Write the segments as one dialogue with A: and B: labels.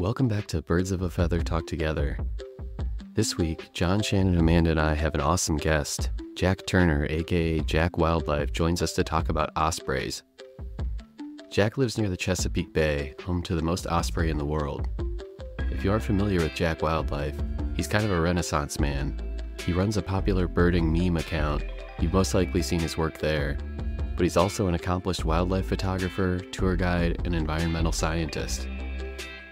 A: Welcome back to Birds of a Feather Talk Together. This week, John, Shannon, Amanda, and I have an awesome guest. Jack Turner, aka Jack Wildlife, joins us to talk about ospreys. Jack lives near the Chesapeake Bay, home to the most osprey in the world. If you aren't familiar with Jack Wildlife, he's kind of a renaissance man. He runs a popular birding meme account. You've most likely seen his work there. But he's also an accomplished wildlife photographer, tour guide, and environmental scientist.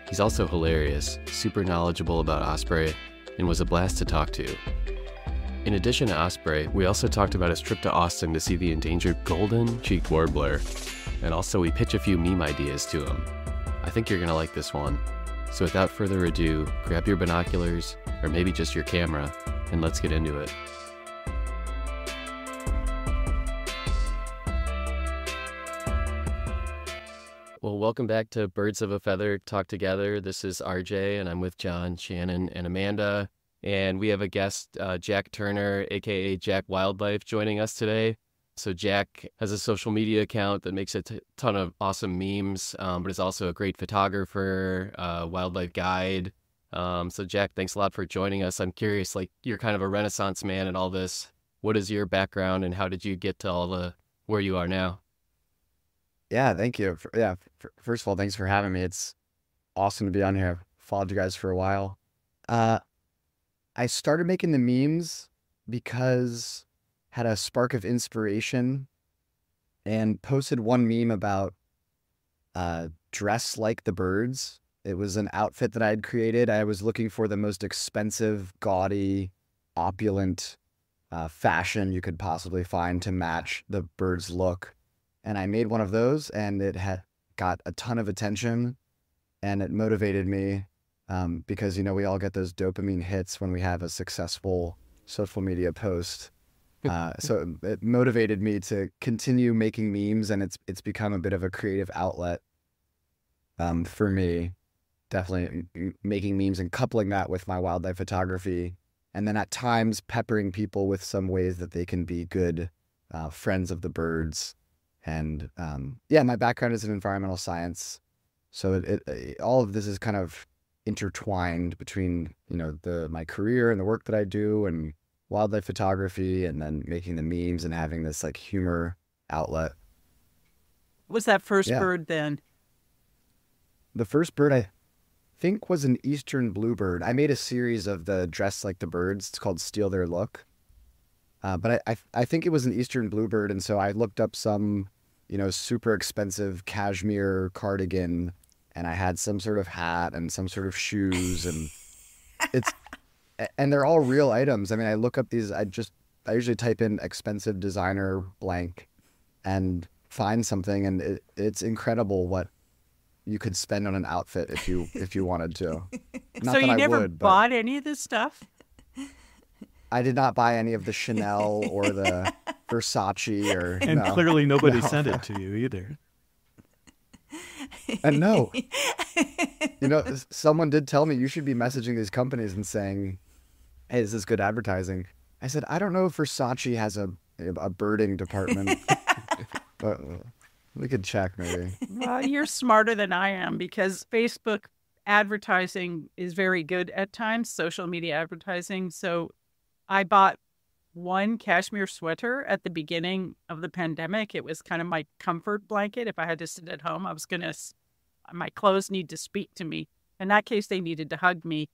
A: He's also hilarious, super knowledgeable about osprey, and was a blast to talk to. In addition to osprey, we also talked about his trip to Austin to see the endangered golden-cheeked warbler. And also we pitch a few meme ideas to him. I think you're gonna like this one. So without further ado, grab your binoculars, or maybe just your camera, and let's get into it. Well, welcome back to Birds of a Feather Talk Together. This is RJ, and I'm with John, Shannon, and Amanda. And we have a guest, Jack Turner, aka Jack Wildlife, joining us today. So Jack has a social media account that makes a ton of awesome memes, but is also a great photographer, wildlife guide. So Jack, thanks a lot for joining us. I'm curious, like, you're kind of a renaissance man and all this. What is your background, and how did you get to where you are now?
B: Yeah, thank you. First of all, thanks for having me. It's awesome to be on here. I've followed you guys for a while. I started making the memes because I had a spark of inspiration and posted one meme about dress like the birds. It was an outfit that I had created. I was looking for the most expensive, gaudy, opulent fashion you could possibly find to match the bird's look. And I made one of those, and it had got a ton of attention, and it motivated me because, you know, we all get those dopamine hits when we have a successful social media post. So it motivated me to continue making memes, and it's become a bit of a creative outlet for me. Definitely making memes and coupling that with my wildlife photography, and then at times peppering people with some ways that they can be good friends of the birds. And my background is in environmental science, so it all of this is kind of intertwined between, you know, my career and the work that I do and wildlife photography, and then making the memes and having this like humor outlet.
C: What was that first bird then?
B: The first bird I think was an eastern bluebird. I made a series of the dress like the birds. It's called Steal Their Look. But I think it was an eastern bluebird, and so I looked up some, you know, super expensive cashmere cardigan, and I had some sort of hat and some sort of shoes, and and they're all real items. I mean, I look up these. I usually type in expensive designer blank, and find something, and it's incredible what you could spend on an outfit if you wanted to. Not
C: so
B: that
C: you
B: I
C: never
B: would,
C: bought any of this stuff?
B: I did not buy any of the Chanel or the Versace
D: And clearly nobody sent it to you either.
B: And no. You know, someone did tell me you should be messaging these companies and saying, hey, is this good advertising? I said, I don't know if Versace has a birding department. But we could check maybe.
C: Well, you're smarter than I am, because Facebook advertising is very good at times, social media advertising. So I bought one cashmere sweater at the beginning of the pandemic. It was kind of my comfort blanket. If I had to sit at home, my clothes need to speak to me. In that case, they needed to hug me.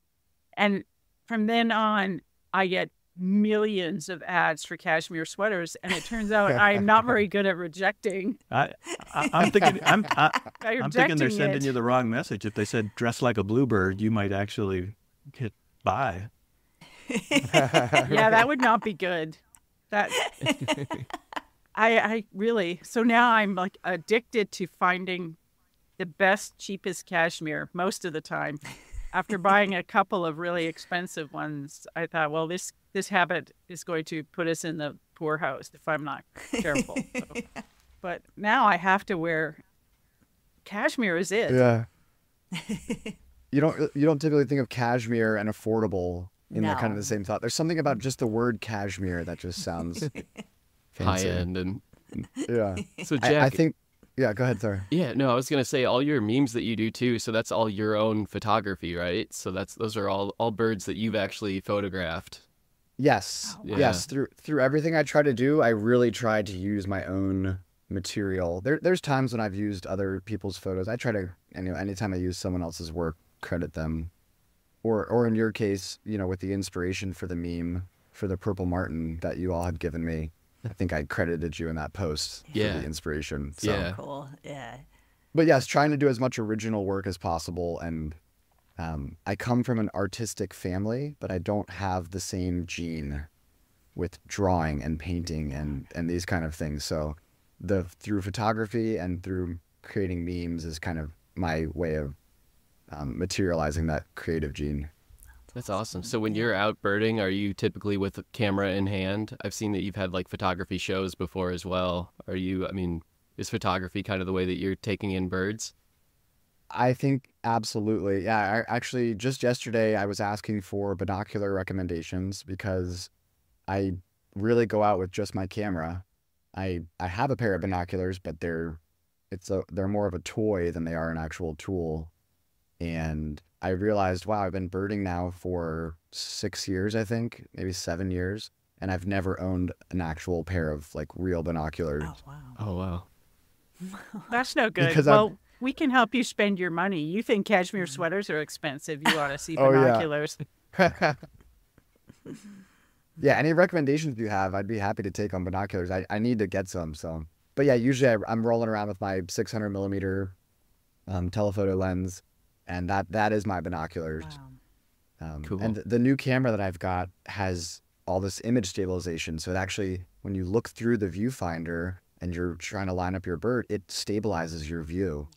C: And from then on, I get millions of ads for cashmere sweaters. And it turns out I'm not very good at rejecting.
D: I'm thinking they're sending you the wrong message. If they said dress like a bluebird, you might actually hit buy.
C: Yeah, that would not be good. That I really, so now I'm like addicted to finding the best, cheapest cashmere most of the time. After buying a couple of really expensive ones, I thought, well, this habit is going to put us in the poorhouse if I'm not careful. So. But now I have to wear cashmere is it.
B: Yeah. You don't typically think of cashmere and affordable in the kind of the same thought. There's something about just the word cashmere that just sounds
A: high end. And
B: yeah.
A: So Jack,
B: I think Yeah, go ahead, sorry.
A: Yeah, no, I was gonna say all your memes that you do too. So that's all your own photography, right? So those are all birds that you've actually photographed.
B: Yes,
C: Oh, wow.
B: yes. Through everything I try to do, I really try to use my own material. There's times when I've used other people's photos. I try to, anytime I use someone else's work, credit them. Or in your case, with the inspiration for the meme for the purple martin that you all had given me, I think I credited you in that post for the inspiration. So.
A: Yeah.
E: Cool. Yeah.
B: But yes, trying to do as much original work as possible. And I come from an artistic family, but I don't have the same gene with drawing and painting and these kind of things. So through photography and through creating memes is kind of my way of materializing that creative gene.
A: That's awesome. So when you're out birding, are you typically with a camera in hand? I've seen that you've had like photography shows before as well. Is photography kind of the way that you're taking in birds?
B: I think absolutely. Yeah, actually, just yesterday I was asking for binocular recommendations because I really go out with just my camera. I have a pair of binoculars, but they're more of a toy than they are an actual tool. And I realized, wow, I've been birding now for 6 years, I think, maybe 7 years, and I've never owned an actual pair of like real binoculars.
E: Oh, wow.
A: Oh, wow.
C: That's no good.
B: Because
C: Well, we can help you spend your money. You think cashmere sweaters are expensive. You ought to see
B: Oh, yeah.
C: binoculars.
B: Yeah, any recommendations you have, I'd be happy to take on binoculars. I need to get some, so. But yeah, usually I'm rolling around with my 600 millimeter telephoto lens, and that is my binoculars.
E: Wow.
A: Cool.
B: And the new camera that I've got has all this image stabilization, so it actually, when you look through the viewfinder and you're trying to line up your bird, it stabilizes your view,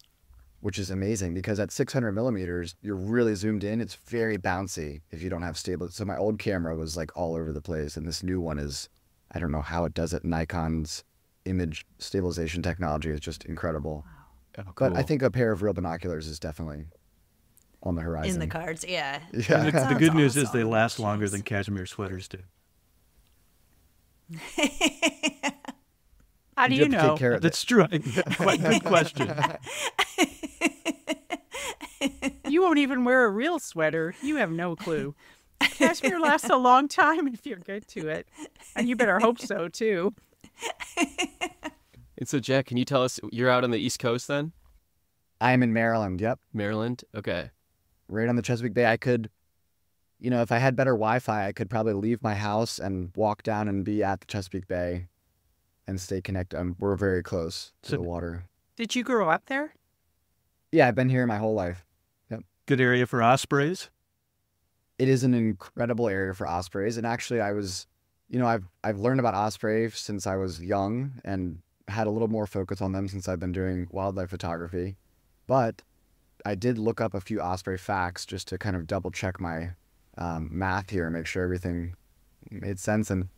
B: which is amazing because at 600 millimeters, you're really zoomed in. It's very bouncy if you don't have stable. So my old camera was like all over the place, and this new one is, I don't know how it does it. Nikon's image stabilization technology is just incredible.
A: Oh, cool.
B: But I think a pair of real binoculars is definitely on the horizon.
E: In the cards, yeah.
B: Yeah.
D: The
E: Sounds
D: good news is they
E: awesome.
D: last longer
E: Jeez.
D: than cashmere sweaters do.
C: How do
B: You
C: you
B: have to
C: know?
B: take care of
D: That's true. Good question.
C: You won't even wear a real sweater. You have no clue. Cashmere lasts a long time if you're good to it. And you better hope so, too.
A: And so, Jack, can you tell us, you're out on the East Coast then?
B: I'm in Maryland. Yep.
A: Maryland? Okay.
B: Right on the Chesapeake Bay. I could, if I had better Wi-Fi, I could probably leave my house and walk down and be at the Chesapeake Bay and stay connected. We're very close to the water.
C: Did you grow up there?
B: Yeah, I've been here my whole life. Yep.
D: Good area for ospreys.
B: It is an incredible area for ospreys. And actually I was, I've learned about osprey since I was young and had a little more focus on them since I've been doing wildlife photography. But I did look up a few osprey facts just to kind of double check my math here and make sure everything made sense. And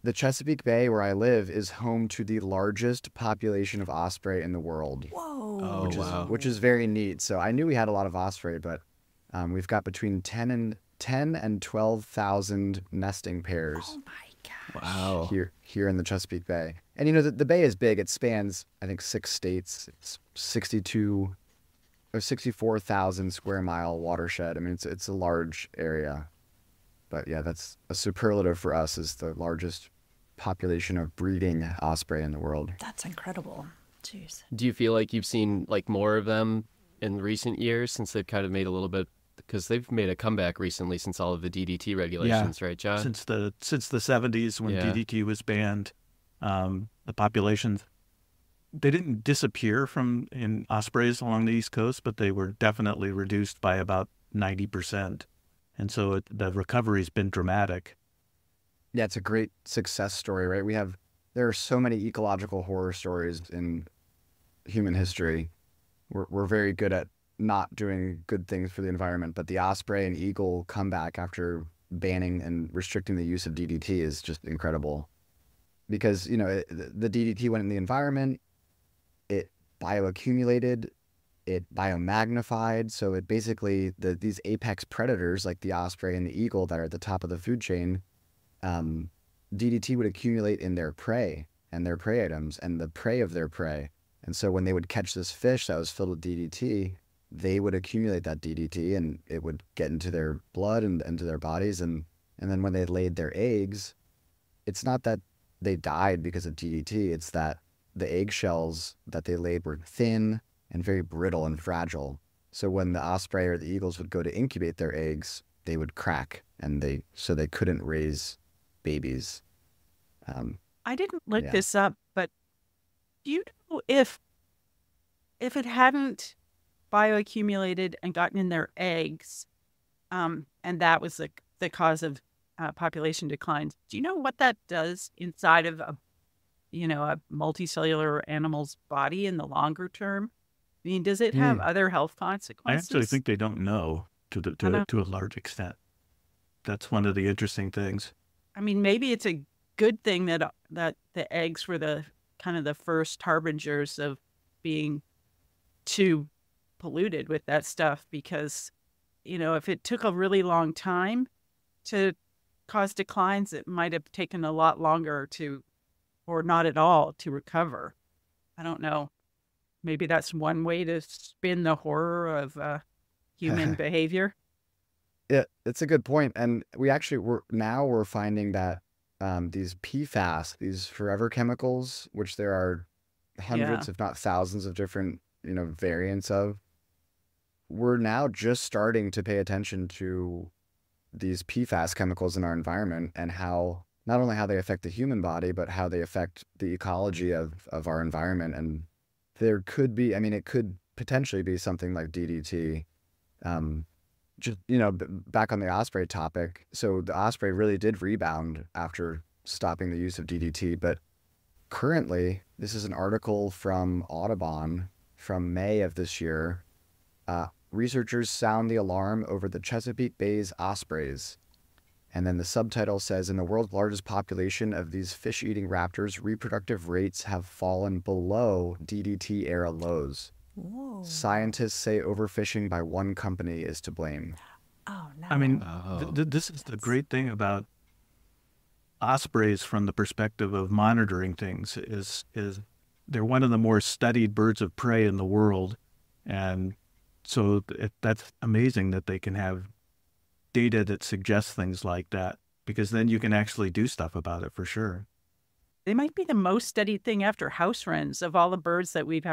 B: the Chesapeake Bay, where I live, is home to the largest population of osprey in the world.
E: Whoa.
A: Oh, wow.
B: Which is very neat. So I knew we had a lot of osprey, but we've got between 10 and 12,000 nesting pairs.
E: Oh my gosh.
A: Wow.
B: Here in the Chesapeake Bay. And the bay is big. It spans, I think, 6 states. It's 62 or 64,000 square mile watershed. I mean, it's a large area. But yeah, that's a superlative for us, is the largest population of breeding osprey in the world.
E: That's incredible. Jeez.
A: Do you feel like you've seen like more of them in recent years since they've kind of made a little bit, because they've made a comeback recently since all of the DDT regulations, right, John?
D: Since the 70s when
A: Yeah.
D: DDT was banned, the populations, they didn't disappear in ospreys along the East Coast, but they were definitely reduced by about 90%. And so the recovery's been dramatic.
B: Yeah, it's a great success story, right? There are so many ecological horror stories in human history. We're very good at not doing good things for the environment, but the osprey and eagle comeback after banning and restricting the use of DDT is just incredible. Because, the DDT went in the environment, it bioaccumulated, it biomagnified, so it basically, these apex predators like the osprey and the eagle that are at the top of the food chain, DDT would accumulate in their prey and their prey items, and the prey of their prey And so when they would catch this fish that was filled with DDT, they would accumulate that DDT and it would get into their blood and into their bodies. And then when they laid their eggs, it's not that they died because of DDT. It's that the eggshells that they laid were thin and very brittle and fragile. So when the osprey or the eagles would go to incubate their eggs, they would crack, and they couldn't raise babies.
C: I didn't look
B: Yeah.
C: this up, but do you know if it hadn't bioaccumulated and gotten in their eggs, and that was the cause of population declines, do you know what that does inside of a multicellular animal's body in the longer term? I mean, does it have other health
D: I
C: consequences?
D: actually think they don't know to a large extent. That's one of the interesting things.
C: I mean, maybe it's a good thing that the eggs were the kind of the first harbingers of being too polluted with that stuff, because, if it took a really long time to cause declines, it might have taken a lot longer or not at all to recover. I don't know. Maybe that's one way to spin the horror of human behavior.
B: Yeah, it's a good point. And we're finding that these PFAS, these forever chemicals, which there are hundreds, if not thousands of different, variants of, we're now just starting to pay attention to these PFAS chemicals in our environment and how, not only how they affect the human body, but how they affect the ecology of our environment. And there could be, it could potentially be something like DDT. Just, back on the osprey topic. So the osprey really did rebound after stopping the use of DDT. But currently, this is an article from Audubon from May of this year. Researchers sound the alarm over the Chesapeake Bay's ospreys. And then the subtitle says, in the world's largest population of these fish-eating raptors, reproductive rates have fallen below DDT era lows.
E: Whoa.
B: Scientists say overfishing by one company is to blame.
E: Oh, no.
D: I mean,
A: Oh.
D: this is the great thing about ospreys from the perspective of monitoring things is they're one of the more studied birds of prey in the world. And so that's amazing that they can have data that suggests things like that, because then you can actually do stuff about it for sure.
C: They might be the most studied thing after house wrens of all the birds that I've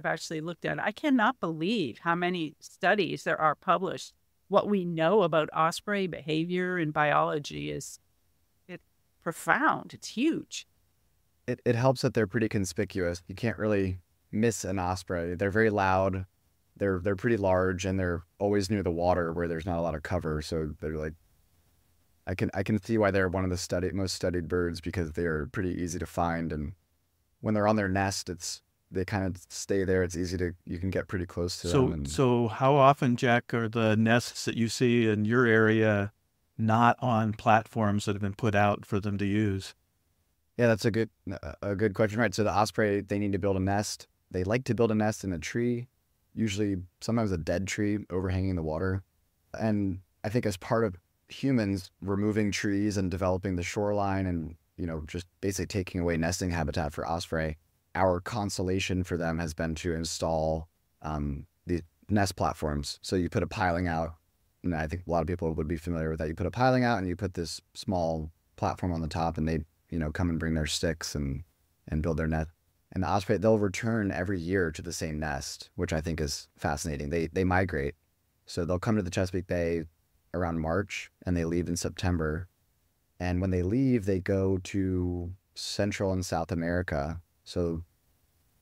C: actually looked at. I cannot believe how many studies there are published. What we know about osprey behavior and biology is profound. It's huge.
B: It helps that they're pretty conspicuous. You can't really miss an osprey. They're very loud. They're pretty large, and they're always near the water where there's not a lot of cover. So they're like, I can see why they're one of the most studied birds, because they're pretty easy to find, and when they're on their nest, they kind of stay there. It's easy you can get pretty close to them.
D: So how often, Jack, are the nests that you see in your area not on platforms that have been put out for them to use?
B: Yeah, that's a good question, right? So the osprey, they need to build a nest. They like to build a nest in a tree, usually sometimes a dead tree overhanging the water. And I think as part of humans removing trees and developing the shoreline and, just basically taking away nesting habitat for osprey, our consolation for them has been to install the nest platforms. So you put a piling out, and I think a lot of people would be familiar with that. You put a piling out and you put this small platform on the top, and they, come and bring their sticks and build their nest. And the osprey, they'll return every year to the same nest, which I think is fascinating. They migrate. So they'll come to the Chesapeake Bay around March, and they leave in September. And when they leave, they go to Central and South America. So,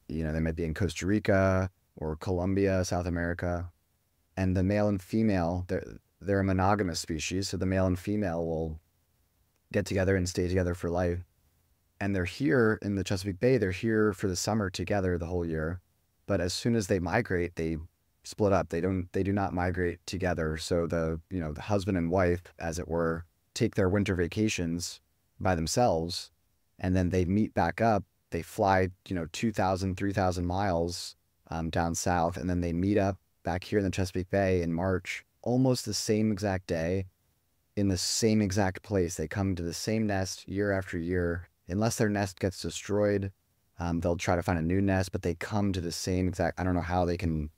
B: they might be in Costa Rica or Colombia, South America. And the male and female, they're a monogamous species. So the male and female will get together and stay together for life. And they're here in the Chesapeake Bay. They're here for the summer together the whole year. But as soon as they migrate, they split up. They do not migrate together. So the husband and wife, as it were, take their winter vacations by themselves, and then they meet back up. They fly, 2,000, 3,000 miles down south, and then they meet up back here in the Chesapeake Bay in March, almost the same exact day, in the same exact place. They come to the same nest year after year. Unless their nest gets destroyed, They'll try to find a new nest, but they come to the same exact, I don't know how they can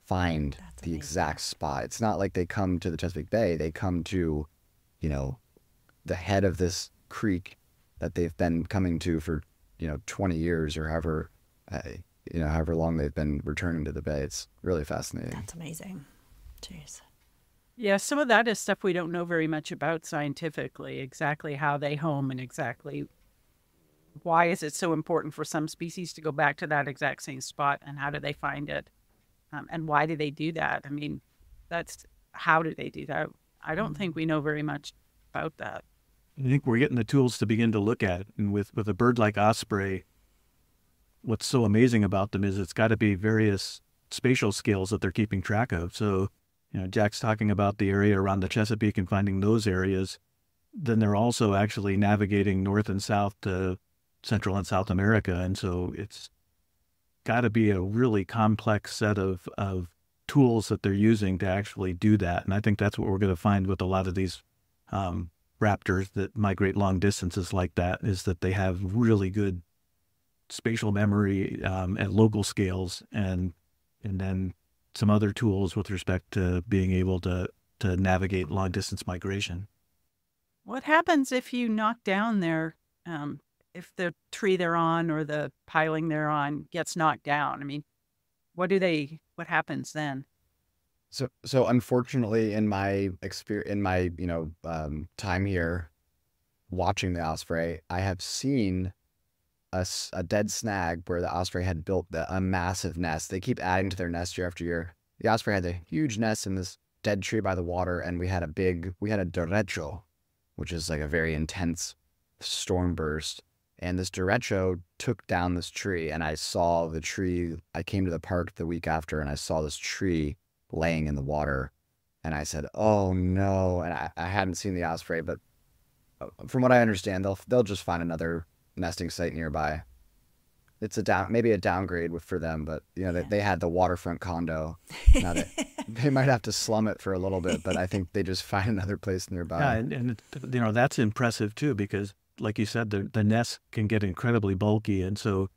B: find
E: That's
B: the
E: amazing.
B: exact spot. It's not like they come to the Chesapeake Bay. They come to, the head of this creek that they've been coming to for, 20 years or however long they've been returning to the bay. It's really fascinating.
E: That's amazing. Jeez.
C: Yeah, some of that is stuff we don't know very much about scientifically, exactly how they home and exactly why is it so important for some species to go back to that exact same spot and how do they find it? And why do they do that? I mean, how do they do that? I don't think we know very much about that.
D: I think we're getting the tools to begin to look at it. And with a bird like Osprey, what's so amazing about them is it's got to be various spatial scales that they're keeping track of. So, Jack's talking about the area around the Chesapeake and finding those areas. Then they're also actually navigating north and south to Central and South America. And so it's got to be a really complex set of tools that they're using to actually do that. And I think that's what we're going to find with a lot of these raptors that migrate long distances like that, is that they have really good spatial memory at local scales, and then some other tools with respect to being able to navigate long distance migration.
C: What happens if you knock down if the tree they're on or the piling they're on gets knocked down? I mean, what happens then?
B: So unfortunately, in my time here watching the Osprey, I have seen a dead snag where the Osprey had built a massive nest. They keep adding to their nest year after year. The Osprey had a huge nest in this dead tree by the water, and we had a derecho, which is like a very intense storm burst. And this derecho took down this tree, and I saw the tree. I came to the park the week after, and I saw this tree laying in the water, and I said, "Oh no!" And I hadn't seen the Osprey, but from what I understand, they'll just find another nesting site nearby. It's maybe a downgrade for them, but they had the waterfront condo. Now they might have to slum it for a little bit, but I think they just find another place nearby.
D: Yeah, and that's impressive too, because like you said, the nest can get incredibly bulky, and so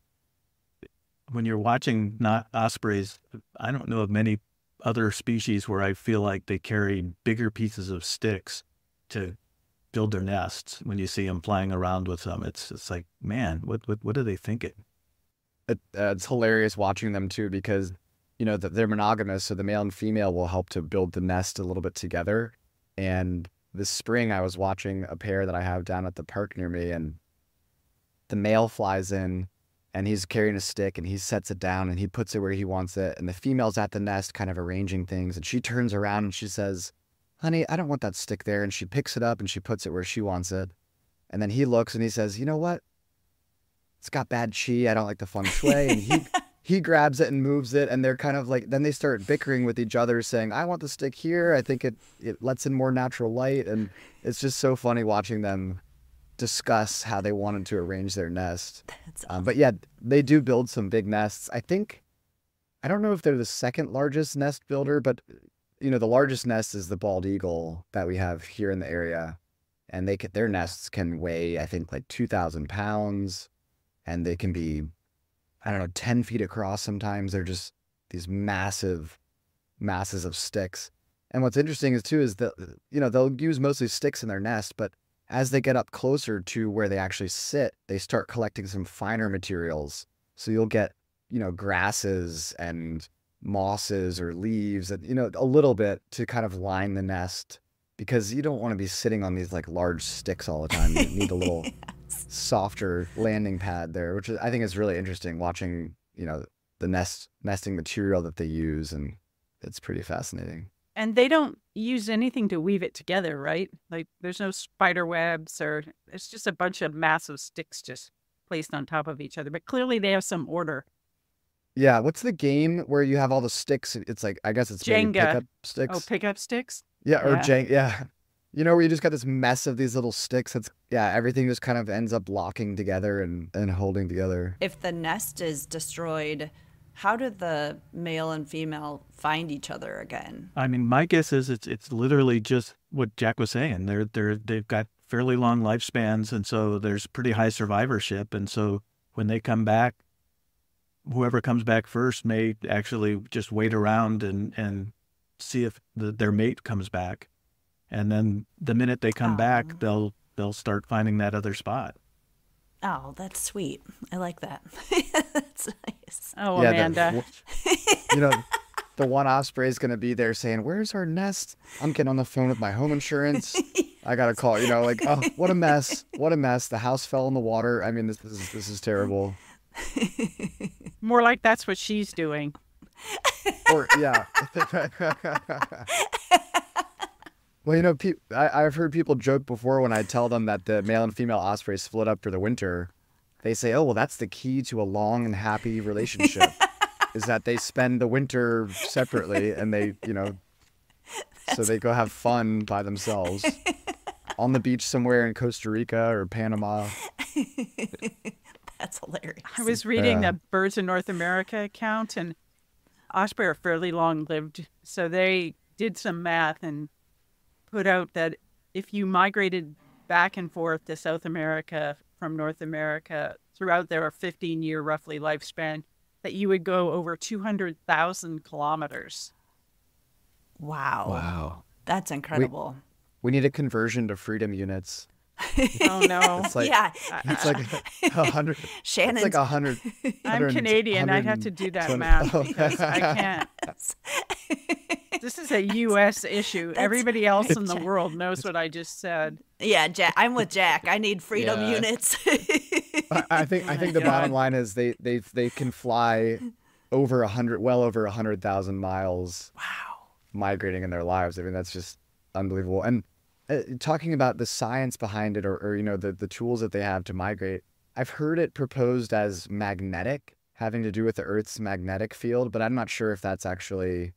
D: when you're watching not ospreys, I don't know of many other species where I feel like they carry bigger pieces of sticks to build their nests. When you see them flying around with them, it's like, man, what are they thinking?
B: It's hilarious watching them too, because they're monogamous, so the male and female will help to build the nest a little bit together. And this spring I was watching a pair that I have down at the park near me, and the male flies in and he's carrying a stick and he sets it down and he puts it where he wants it, and the female's at the nest kind of arranging things, and she turns around and she says, "Honey, I don't want that stick there," and she picks it up and she puts it where she wants it. And then he looks and he says, "You know what? It's got bad chi. I don't like the feng shui." And he grabs it and moves it, and they're kind of like, then they start bickering with each other, saying, "I want the stick here. I think it lets in more natural light." And it's just so funny watching them discuss how they wanted to arrange their nest.
E: That's awesome.
B: But yeah, they do build some big nests. I don't know if they're the second largest nest builder, but the largest nest is the bald eagle that we have here in the area, and their nests can weigh, I think, like 2,000 pounds, and they can be, I don't know, 10 feet across sometimes. They're just these massive masses of sticks. And what's interesting is that, they'll use mostly sticks in their nest, but as they get up closer to where they actually sit, they start collecting some finer materials. So you'll get, grasses and mosses or leaves and, a little bit to kind of line the nest, because you don't want to be sitting on these like large sticks all the time. You need a little softer landing pad there, which I think is really interesting watching, the nesting material that they use, and it's pretty fascinating.
C: And they don't use anything to weave it together, right? Like there's no spider webs, or it's just a bunch of massive sticks just placed on top of each other. But clearly they have some order.
B: Yeah, what's the game where you have all the sticks? It's like, I guess it's maybe
C: Jenga.
B: pickup sticks.
C: Oh, pickup sticks?
B: Yeah, or
C: Yeah.
B: Jenga. Yeah. Where you just got this mess of these little sticks. Everything just kind of ends up locking together and holding together.
E: If the nest is destroyed, how do the male and female find each other again?
D: I mean, my guess is it's literally just what Jack was saying. They've got fairly long lifespans, and so there's pretty high survivorship. And so when they come back, whoever comes back first may actually just wait around and see if their mate comes back. And then the minute they come back, they'll start finding that other spot.
E: Oh, that's sweet. I like that. That's nice.
C: Oh,
B: Yeah,
C: Amanda.
B: The one Osprey is going to be there saying, "Where's our nest? I'm getting on the phone with my home insurance. I got to call, like, oh, what a mess. What a mess. The house fell in the water. I mean, this is terrible."
C: More like that's what she's doing.
B: Or, yeah. Well, I've heard people joke before when I tell them that the male and female ospreys split up for the winter. They say, "Oh, well, that's the key to a long and happy relationship, is that they spend the winter separately and they, so they go have fun by themselves on the beach somewhere in Costa Rica or Panama."
E: That's hilarious.
C: I was reading the Birds of North America account, and osprey are fairly long-lived. So they did some math and put out that if you migrated back and forth to South America from North America throughout their 15-year roughly lifespan, that you would go over 200,000 kilometers.
E: Wow.
A: Wow.
E: That's incredible.
B: We need a conversion to freedom units.
C: Oh, no.
B: It's like,
E: Yeah.
B: it's like 100.
E: Shannon's
B: It's like 100.
C: I'm Canadian. I'd have to do that math because I can't. This is a U.S. issue. Everybody else in the world knows what I just said.
E: Yeah, Jack. I'm with Jack. I need freedom
B: Yeah.
E: units.
B: I think the bottom line is they can fly over 100, well over 100,000 miles.
E: Wow.
B: Migrating in their lives. I mean, that's just unbelievable. And talking about the science behind it, or the tools that they have to migrate, I've heard it proposed as magnetic, having to do with the Earth's magnetic field, but I'm not sure if that's actually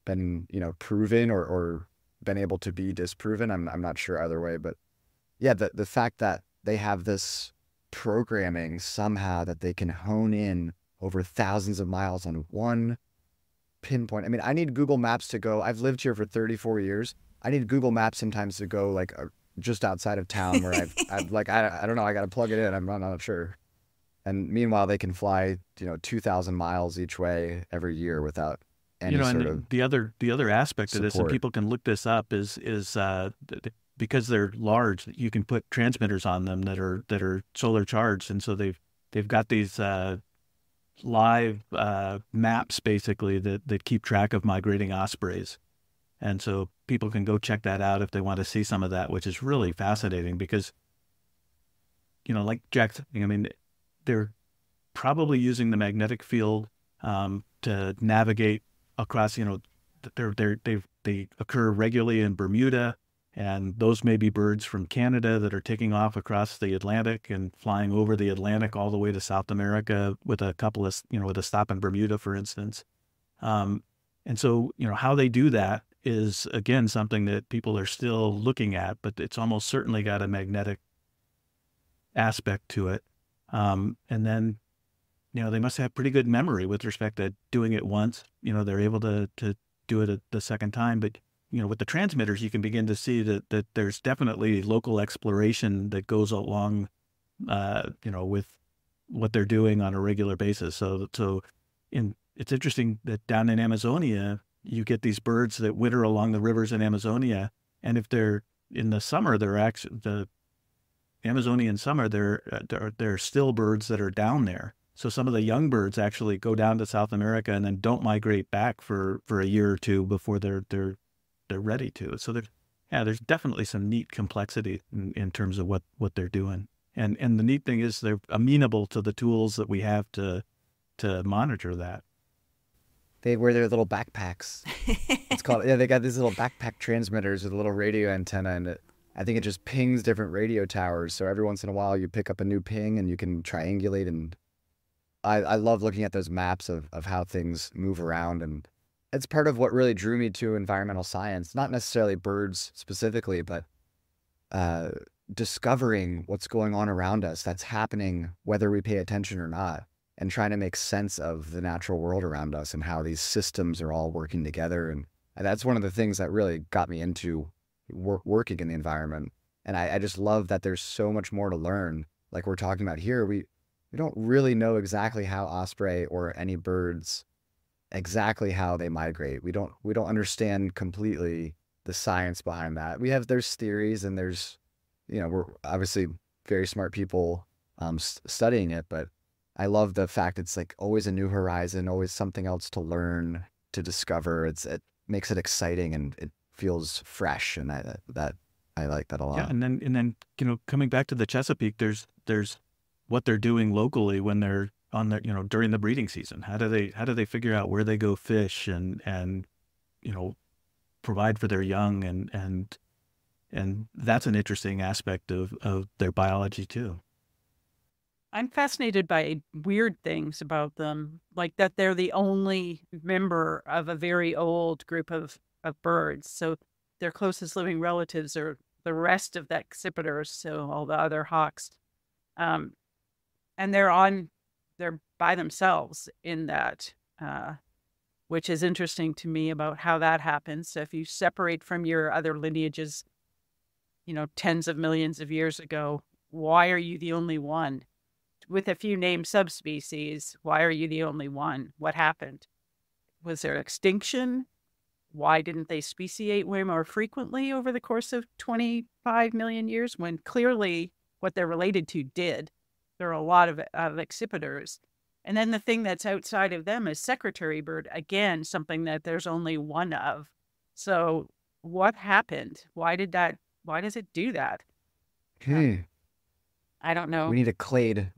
B: been proven or been able to be disproven. I'm not sure either way, but yeah, the fact that they have this programming somehow that they can hone in over thousands of miles on one pinpoint. I mean, I need Google Maps to go. I've lived here for 34 years. I need Google Maps sometimes to go like just outside of town where I've like, I don't know, I got to plug it in. I'm not sure. And meanwhile, they can fly, 2,000 miles each way every year without any sort of
D: the other aspect of this, and
B: support.
D: people can look this up, is because they're large, you can put transmitters on them that are solar charged, and so they've got these live maps basically that keep track of migrating ospreys. And so people can go check that out if they want to see some of that, which is really fascinating because, like Jack said, I mean, they're probably using the magnetic field to navigate across, they occur regularly in Bermuda, and those may be birds from Canada that are taking off across the Atlantic and flying over the Atlantic all the way to South America with a couple of, with a stop in Bermuda, for instance. And so, how they do that is, again, something that people are still looking at, but it's almost certainly got a magnetic aspect to it. And then, they must have pretty good memory with respect to doing it once. They're able to do it the second time. But, with the transmitters, you can begin to see that there's definitely local exploration that goes along, with what they're doing on a regular basis. So it's interesting that down in Amazonia, you get these birds that winter along the rivers in Amazonia, and if they're in the summer, the Amazonian summer, there are still birds that are down there. So some of the young birds actually go down to South America and then don't migrate back for a year or two before they're ready to. So there's definitely some neat complexity in terms of what they're doing. And the neat thing is they're amenable to the tools that we have to monitor that.
B: They wear their little backpacks. It's called, they got these little backpack transmitters with a little radio antenna, and I think it just pings different radio towers. So every once in a while you pick up a new ping and you can triangulate. And I love looking at those maps of how things move around. And it's part of what really drew me to environmental science, not necessarily birds specifically, but discovering what's going on around us that's happening whether we pay attention or not, and trying to make sense of the natural world around us and how these systems are all working together. And that's one of the things that really got me into working in the environment. And I just love that there's so much more to learn. Like we're talking about here, we don't really know exactly how osprey or any birds exactly how they migrate. We don't understand completely the science behind that. There's theories and we're obviously very smart people studying it, but I love the fact it's like always a new horizon, always something else to learn, to discover. It makes it exciting and it feels fresh, and that I like that a lot.
D: Yeah, and then coming back to the Chesapeake, there's what they're doing locally when they're on their during the breeding season. How do they figure out where they go fish and provide for their young, and that's an interesting aspect of their biology too.
C: I'm fascinated by weird things about them, like that they're the only member of a very old group of birds. So their closest living relatives are the rest of the accipiters, so all the other hawks. And they're by themselves in that, which is interesting to me about how that happens. So if you separate from your other lineages, tens of millions of years ago, why are you the only one? With a few named subspecies, why are you the only one? What happened? Was there extinction? Why didn't they speciate way more frequently over the course of 25 million years when clearly what they're related to did? There are a lot of accipiters. And then the thing that's outside of them is secretary bird. Again, something that there's only one of. So what happened? Why does it do that? I don't know.
B: We need a clade.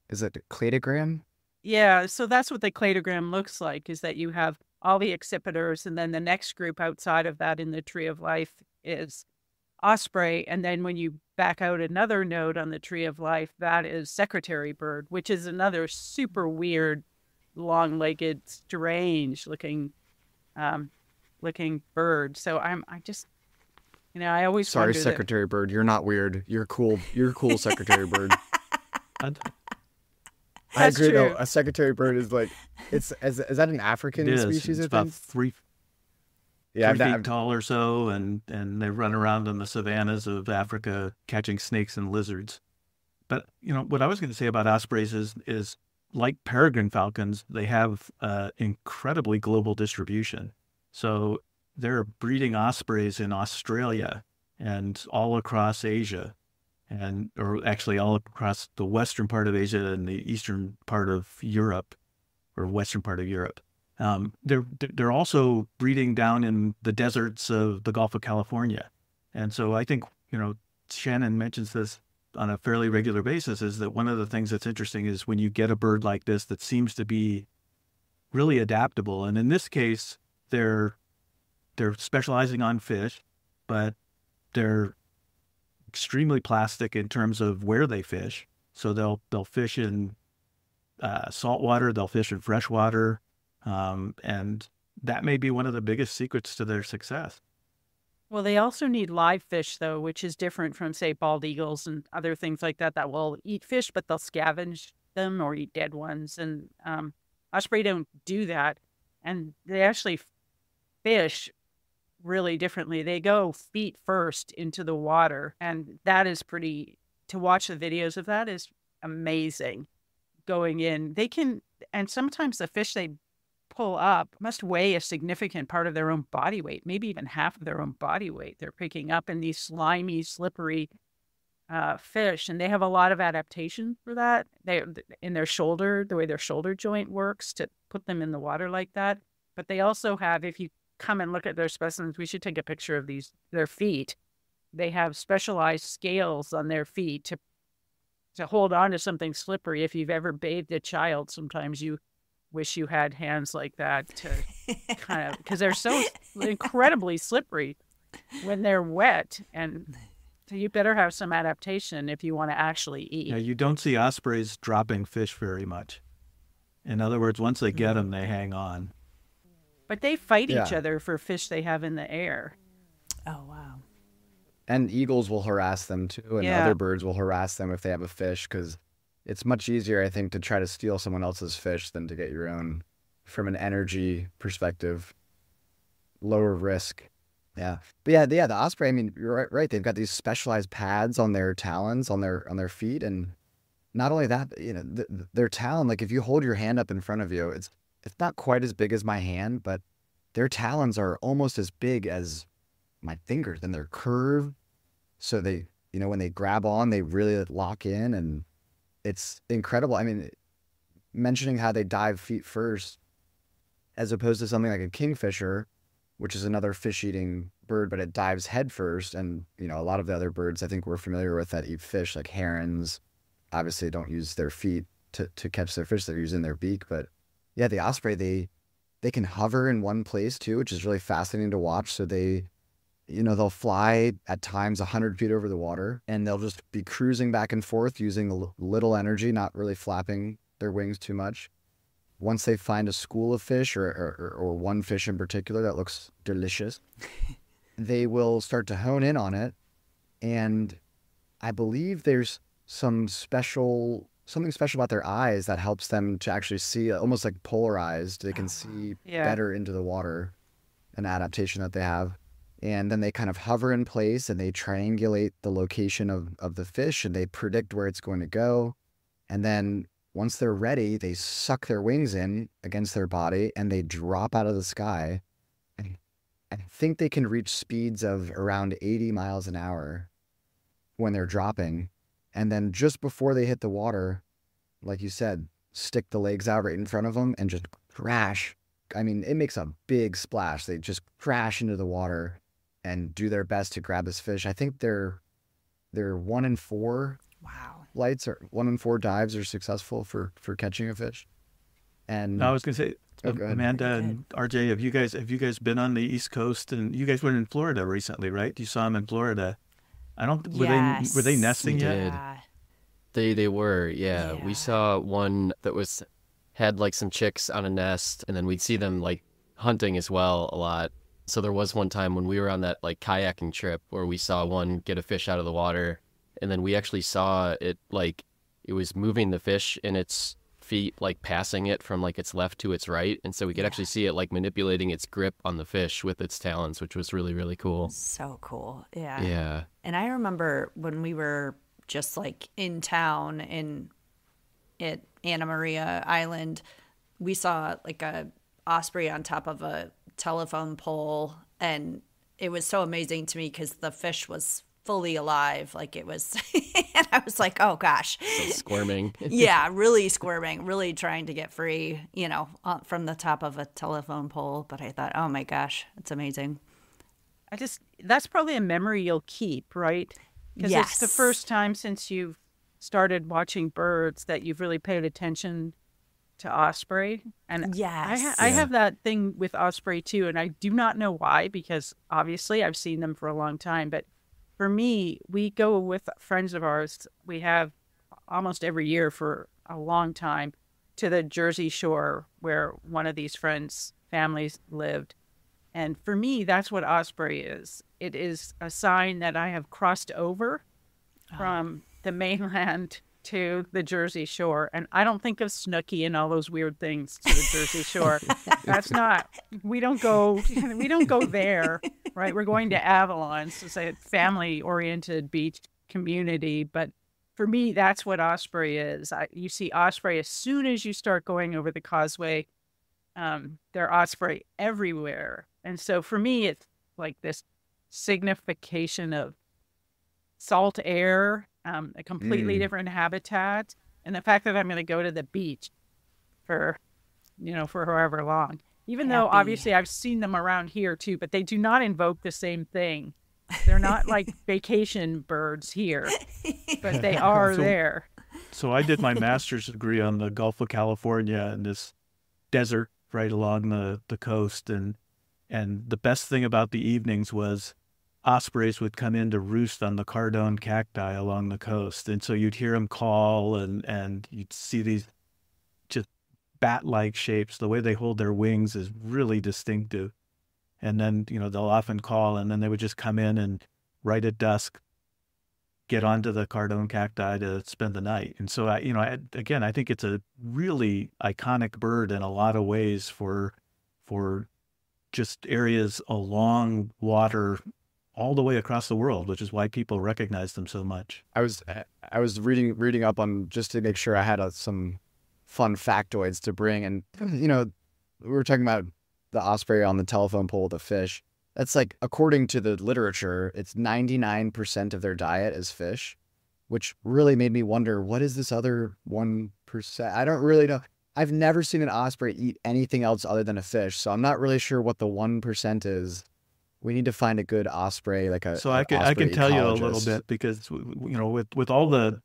B: Is it a cladogram?
C: Yeah, so that's what the cladogram looks like, is that you have all the accipiters, and then the next group outside of that in the tree of life is Osprey. And then when you back out another node on the tree of life, that is secretary bird, which is another super weird, long-legged, strange looking bird. So I just, I always
B: Sorry,
C: wonder
B: secretary bird. You're not weird. You're cool. You're cool, secretary bird. I agree,
C: true.
B: though. A secretary bird is like, is that an African species?
D: It's about 3 feet tall or so, and they run around in the savannas of Africa catching snakes and lizards. But what I was going to say about ospreys is like peregrine falcons, they have incredibly global distribution. So they're breeding ospreys in Australia and all across Asia, or actually all across the western part of Asia and the eastern part of Europe, or western part of Europe. They're also breeding down in the deserts of the Gulf of California. And so I think, Shannon mentions this on a fairly regular basis, is that one of the things that's interesting is when you get a bird like this that seems to be really adaptable. And in this case, they're specializing on fish, but they're extremely plastic in terms of where they fish. So they'll fish in salt water, they'll fish in fresh water, and that may be one of the biggest secrets to their success.
C: Well, they also need live fish, though, which is different from, say, bald eagles and other things like that will eat fish, but they'll scavenge them or eat dead ones. And osprey don't do that. And they actually fish really differently. They go feet first into the water. And that is to watch the videos of that is amazing. Going in, and sometimes the fish they pull up must weigh a significant part of their own body weight, maybe even half of their own body weight. They're picking up in these slimy, slippery fish, and they have a lot of adaptation for that. They in their shoulder, the way their shoulder joint works to put them in the water like that. But they also have, if you come and look at their specimens, we should take a picture of their feet. They have specialized scales on their feet to hold on to something slippery. If you've ever bathed a child, sometimes you wish you had hands like that to kind of, because they're so incredibly slippery when they're wet. And so you better have some adaptation if you want to actually eat.
D: Yeah, you don't see ospreys dropping fish very much. In other words, once they get them, they hang on.
C: But they fight each other for fish they have in the air.
E: Oh, wow.
B: And eagles will harass them too, and other birds will harass them if they have a fish, because it's much easier, I think, to try to steal someone else's fish than to get your own. From an energy perspective, lower risk. Yeah, but the osprey. I mean, you're right. They've got these specialized pads on their talons, on their feet, and not only that, but, their talon, like if you hold your hand up in front of you, it's not quite as big as my hand, but their talons are almost as big as my fingers, and they're curved. So they, when they grab on, they really lock in, and it's incredible. I mean, mentioning how they dive feet first, as opposed to something like a kingfisher, which is another fish-eating bird, but it dives head first. And, a lot of the other birds I think we're familiar with that eat fish, like herons, obviously don't use their feet to catch their fish. They're using their beak. But yeah, the osprey, they can hover in one place too, which is really fascinating to watch. So they'll fly at times 100 feet over the water, and they'll just be cruising back and forth using little energy, not really flapping their wings too much. Once they find a school of fish or one fish in particular that looks delicious, they will start to hone in on it. And I believe there's something special about their eyes that helps them to actually see, almost like polarized. They can see better into the water, an adaptation that they have. And then they kind of hover in place and they triangulate the location of the fish, and they predict where it's going to go. And then once they're ready, they suck their wings in against their body and they drop out of the sky. And I think they can reach speeds of around 80 miles an hour when they're dropping. And then just before they hit the water, like you said, stick the legs out right in front of them and just crash. I mean, it makes a big splash. They just crash into the water and do their best to grab this fish. I think they're 1 in 4 flights, or 1 in 4 dives are successful for catching a fish. And
D: no, I was going to say,
B: go ahead.
D: Amanda and RJ, have you guys been on the East Coast? And you guys were in Florida recently, right? You saw them in Florida. Were they nesting yet?
A: They were, yeah. We saw one that had like some chicks on a nest, and then we'd see them like hunting as well a lot. So there was one time when we were on that like kayaking trip where we saw one get a fish out of the water, and then we actually saw it, like it was moving the fish in its feet, like passing it from like its left to its right. And so we could actually see it like manipulating its grip on the fish with its talons, which was really, really cool.
E: So cool. Yeah.
A: Yeah.
E: And I remember when we were just like in town at Anna Maria Island, we saw like a osprey on top of a telephone pole, and it was so amazing to me because the fish was fully alive, like it was and I was like, oh gosh,
A: so squirming.
E: Yeah, really squirming, really trying to get free, from the top of a telephone pole. But I thought, oh my gosh, it's amazing.
C: That's probably a memory you'll keep, right? Because
E: Yes.
C: It's the first time since you've started watching birds that you've really paid attention to osprey. And
E: Yes.
C: I have that thing with osprey too, and I do not know why, because obviously I've seen them for a long time. But for me, we go with friends of ours. We have almost every year for a long time to the Jersey Shore where one of these friends' families lived. And for me, that's what osprey is. It is a sign that I have crossed over from the mainland to the Jersey Shore. And I don't think of Snooky and all those weird things to the Jersey Shore. That's not, we don't go there, right? We're going to Avalon, so it's a family-oriented beach community. But for me, that's what osprey is. You see osprey as soon as you start going over the causeway. There are osprey everywhere. And so for me, it's like this signification of salt air, a completely different habitat, and the fact that I'm going to go to the beach for however long. Even though obviously I've seen them around here too, but they do not invoke the same thing. They're not like vacation birds here, but they are there.
D: So I did my master's degree on the Gulf of California in this desert right along the coast, and the best thing about the evenings was ospreys would come in to roost on the cardone cacti along the coast. And so you'd hear them call, and you'd see these just bat-like shapes. The way they hold their wings is really distinctive. And then, they'll often call, and then they would just come in and right at dusk, get onto the cardone cacti to spend the night. And so, I think it's a really iconic bird in a lot of ways for just areas along water all the way across the world, which is why people recognize them so much.
B: I was reading up on just to make sure I had some fun factoids to bring, and we were talking about the osprey on the telephone pole with a fish. That's like, according to the literature, it's 99% of their diet is fish, which really made me wonder, what is this other 1%? I don't really know. I've never seen an osprey eat anything else other than a fish, so I'm not really sure what the 1% is. We need to find a good osprey,
D: So I can tell you a little bit, because with all the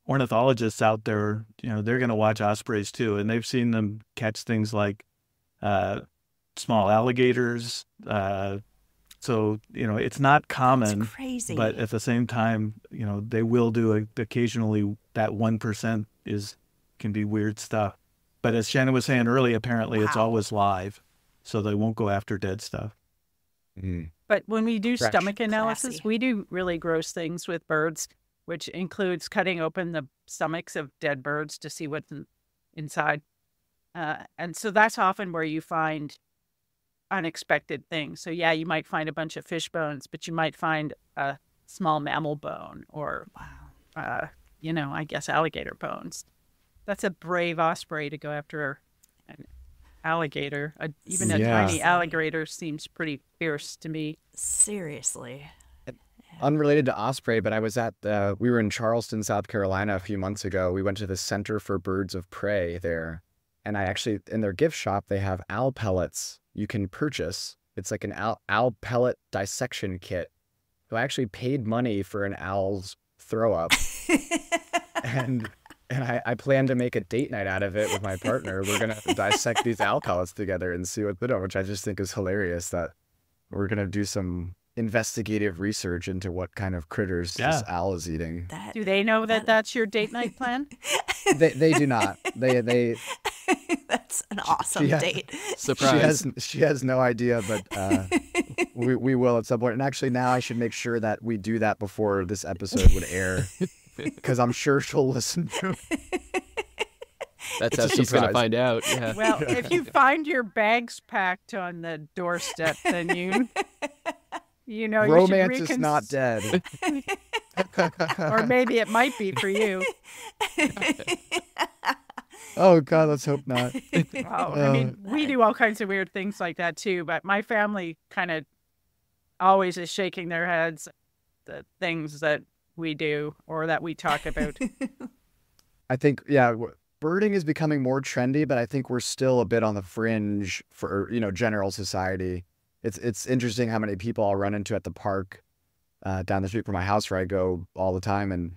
D: ornithologists out there, they're going to watch ospreys too, and they've seen them catch things like small alligators. So it's not common.
E: It's crazy.
D: But at the same time, they will do occasionally. That 1% can be weird stuff. But as Shannon was saying earlier, apparently it's always live, so they won't go after dead stuff.
C: But when we do
B: Fresh.
C: stomach analysis,
E: Classy.
C: we do really gross things with birds, which includes cutting open the stomachs of dead birds to see what's inside. And so that's often where you find unexpected things. So yeah, you might find a bunch of fish bones, but you might find a small mammal bone or, I guess alligator bones. That's a brave osprey to go after an alligator. Even a
B: Yeah.
C: tiny alligator seems pretty fierce to me.
E: Seriously.
B: Unrelated to osprey, but I was we were in Charleston, South Carolina a few months ago. We went to the Center for Birds of Prey there. And I actually, in their gift shop, they have owl pellets you can purchase. It's like an owl pellet dissection kit. So I actually paid money for an owl's throw up. and I plan to make a date night out of it with my partner. We're going to dissect these owl pellets together and see what's in them, which I just think is hilarious, that we're going to do some investigative research into what kind of critters this owl is eating.
C: Do they know that that's your date night plan?
B: They do not. They
E: That's an awesome date.
A: Surprise.
B: She has no idea, but we will at some point. And actually, now I should make sure that we do that before this episode would air, because I'm sure she'll listen to it.
A: That's
B: It's
A: how
B: a
A: she's going to
B: surprise.
A: find out. Yeah.
C: Well, if you find your bags packed on the doorstep, then you
B: Romance
C: should
B: is not dead.
C: or maybe it might be for you.
B: Oh God, let's hope not.
C: Wow. I mean, we do all kinds of weird things like that too, but my family kind of always is shaking their heads at the things that we do or that we talk about.
B: I think, birding is becoming more trendy, but I think we're still a bit on the fringe for, general society. It's interesting how many people I'll run into at the park down the street from my house where I go all the time, and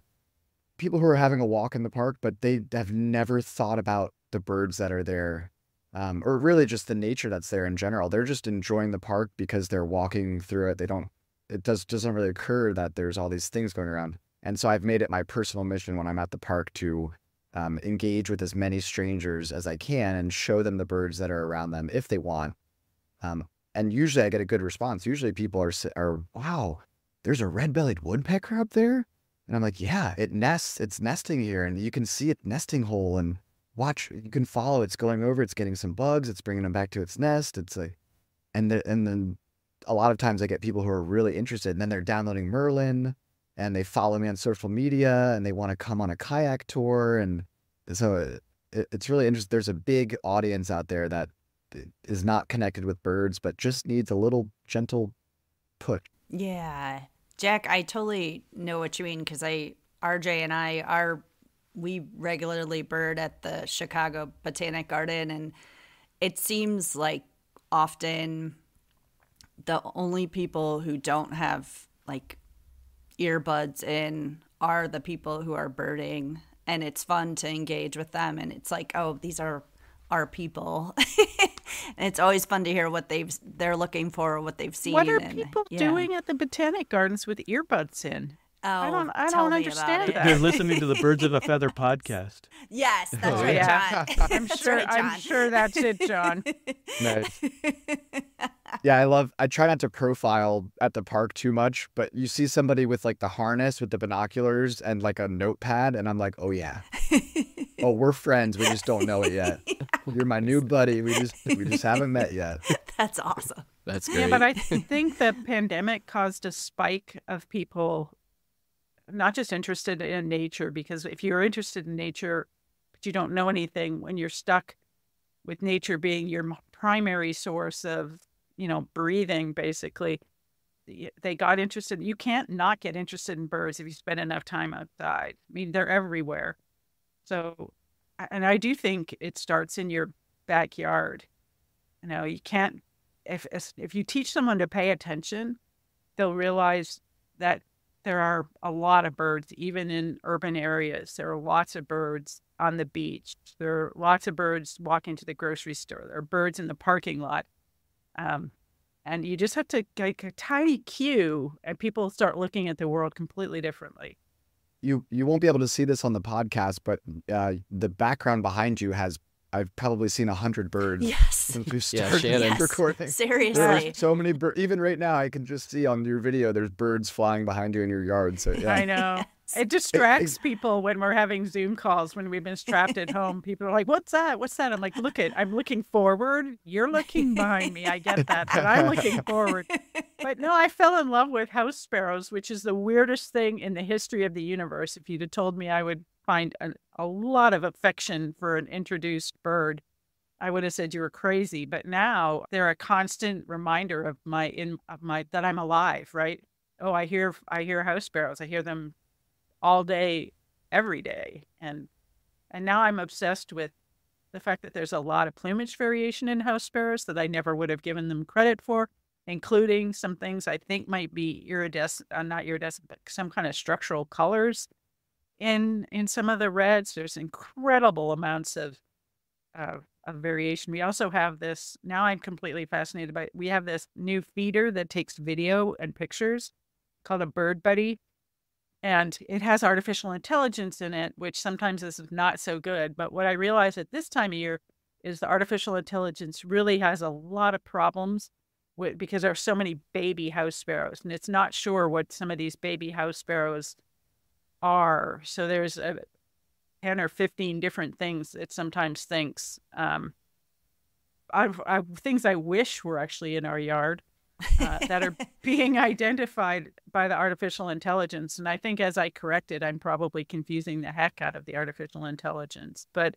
B: people who are having a walk in the park, but they have never thought about the birds that are there, or really just the nature that's there in general. They're just enjoying the park because they're walking through it. It doesn't really occur that there's all these things going around. And so I've made it my personal mission when I'm at the park to engage with as many strangers as I can and show them the birds that are around them if they want. And usually I get a good response. Usually people are, wow, there's a red-bellied woodpecker up there? And I'm like, yeah, it nests. It's nesting here, and you can see it nesting hole and watch. You can follow. It's going over. It's getting some bugs. It's bringing them back to its nest. It's like, and then a lot of times I get people who are really interested, and then they're downloading Merlin, and they follow me on social media, and they want to come on a kayak tour, and so it's really interesting. There's a big audience out there that is not connected with birds, but just needs a little gentle push.
E: Yeah. Jack, I totally know what you mean, because RJ and I we regularly bird at the Chicago Botanic Garden, and it seems like often the only people who don't have like earbuds in are the people who are birding, and it's fun to engage with them, and it's like, oh, these are our people. And it's always fun to hear what they're looking for, what they've seen.
C: What are people doing at the Botanic Gardens with earbuds in?
E: Oh,
C: I don't
E: tell me
C: understand
E: about it.
C: that.
D: They're listening to the Birds of a Feather podcast.
E: Yes, that's right,
C: yeah.
E: John.
C: I'm
E: That's
C: sure.
E: right, John.
C: I'm sure that's it, John.
B: Nice. Yeah, I try not to profile at the park too much, but you see somebody with like the harness with the binoculars and like a notepad, and I'm like, oh yeah. Oh, we're friends. We just don't know it yet. You're my new buddy. We just haven't met yet.
E: That's awesome.
A: That's
C: Yeah,
A: great.
C: but I think the pandemic caused a spike of people not just interested in nature, because if you're interested in nature, but you don't know anything, when you're stuck with nature being your primary source of, breathing, basically, they got interested. You can't not get interested in birds if you spend enough time outside. I mean, they're everywhere. So, and I do think it starts in your backyard. You can't, if you teach someone to pay attention, they'll realize that there are a lot of birds, even in urban areas. There are lots of birds on the beach. There are lots of birds walking to the grocery store. There are birds in the parking lot. And you just have to get a tiny cue, and people start looking at the world completely differently.
B: You won't be able to see this on the podcast, but the background behind you has, I've probably seen 100 birds
E: Yes.
B: since we
A: Yeah,
B: started
A: Shannon.
B: recording.
E: Seriously.
B: There's so many birds. Even right now, I can just see on your video, there's birds flying behind you in your yard. So yeah.
C: I know. It distracts people when we're having Zoom calls, when we've been trapped at home. People are like, what's that? What's that? I'm like, I'm looking forward. You're looking behind me. I get that, but I'm looking forward. But no, I fell in love with house sparrows, which is the weirdest thing in the history of the universe. If you'd have told me I would find a lot of affection for an introduced bird, I would have said you were crazy. But now they're a constant reminder of that I'm alive, right? Oh, I hear house sparrows. I hear them all day, every day. And now I'm obsessed with the fact that there's a lot of plumage variation in house sparrows that I never would have given them credit for, including some things I think might be not iridescent, but some kind of structural colors in some of the reds. There's incredible amounts of variation. We also have this, now I'm completely fascinated by it. We have this new feeder that takes video and pictures called a Bird Buddy. And it has artificial intelligence in it, which sometimes is not so good. But what I realized at this time of year is the artificial intelligence really has a lot of problems because there are so many baby house sparrows, and it's not sure what some of these baby house sparrows are. So there's 10 or 15 different things it sometimes thinks. Things I wish were actually in our yard. That are being identified by the artificial intelligence. And I think as I correct it, I'm probably confusing the heck out of the artificial intelligence. But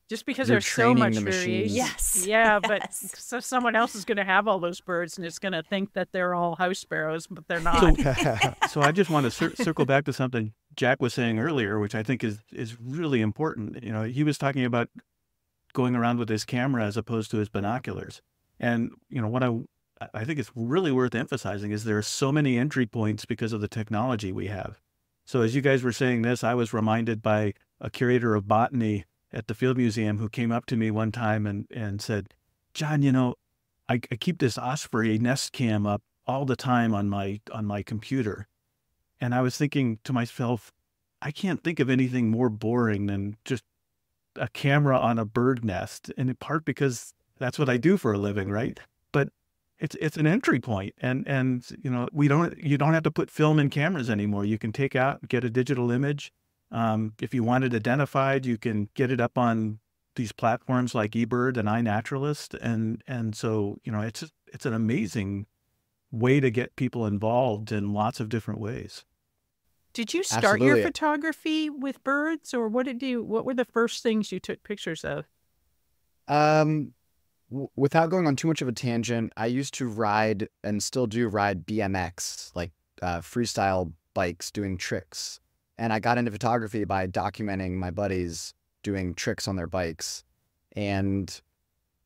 C: just because
B: You're
C: there's so much
B: training the machine.
C: variation.
E: Yes.
C: Yeah, but
E: Yes.
C: so someone else is going to have all those birds, and it's going to think that they're all house sparrows, but they're not.
D: So I just want to circle back to something Jack was saying earlier, which I think is really important. He was talking about going around with his camera as opposed to his binoculars. And, what I think it's really worth emphasizing is there are so many entry points because of the technology we have. So as you guys were saying this, I was reminded by a curator of botany at the Field Museum who came up to me one time and said, John, I keep this Osprey nest cam up all the time on my computer. And I was thinking to myself, I can't think of anything more boring than just a camera on a bird nest, and in part because that's what I do for a living, right? But it's an entry point, and you don't have to put film in cameras anymore. You can get a digital image. If you want it identified, you can get it up on these platforms like eBird and iNaturalist, and so it's an amazing way to get people involved in lots of different ways.
C: Did you start
B: Absolutely.
C: your photography with birds, or what were the first things you took pictures of?
B: Without going on too much of a tangent, I used to ride and still do ride BMX, like freestyle bikes doing tricks. And I got into photography by documenting my buddies doing tricks on their bikes. And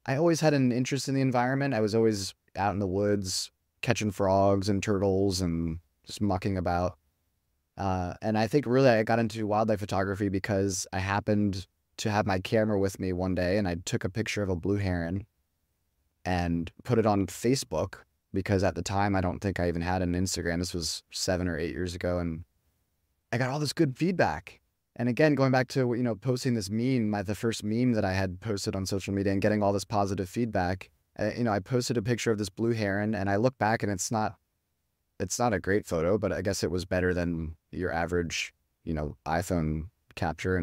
B: I always had an interest in the environment. I was always out in the woods catching frogs and turtles and just mucking about. And I think really I got into wildlife photography because I happened to have my camera with me one day, and I took a picture of a blue heron and put it on Facebook, because at the time I don't think I even had an Instagram. This was 7 or 8 years ago, and I got all this good feedback. And again, going back to posting this meme, the first meme that I had posted on social media and getting all this positive feedback. I posted a picture of this blue heron, and I look back and it's not a great photo, but I guess it was better than your average iPhone capture,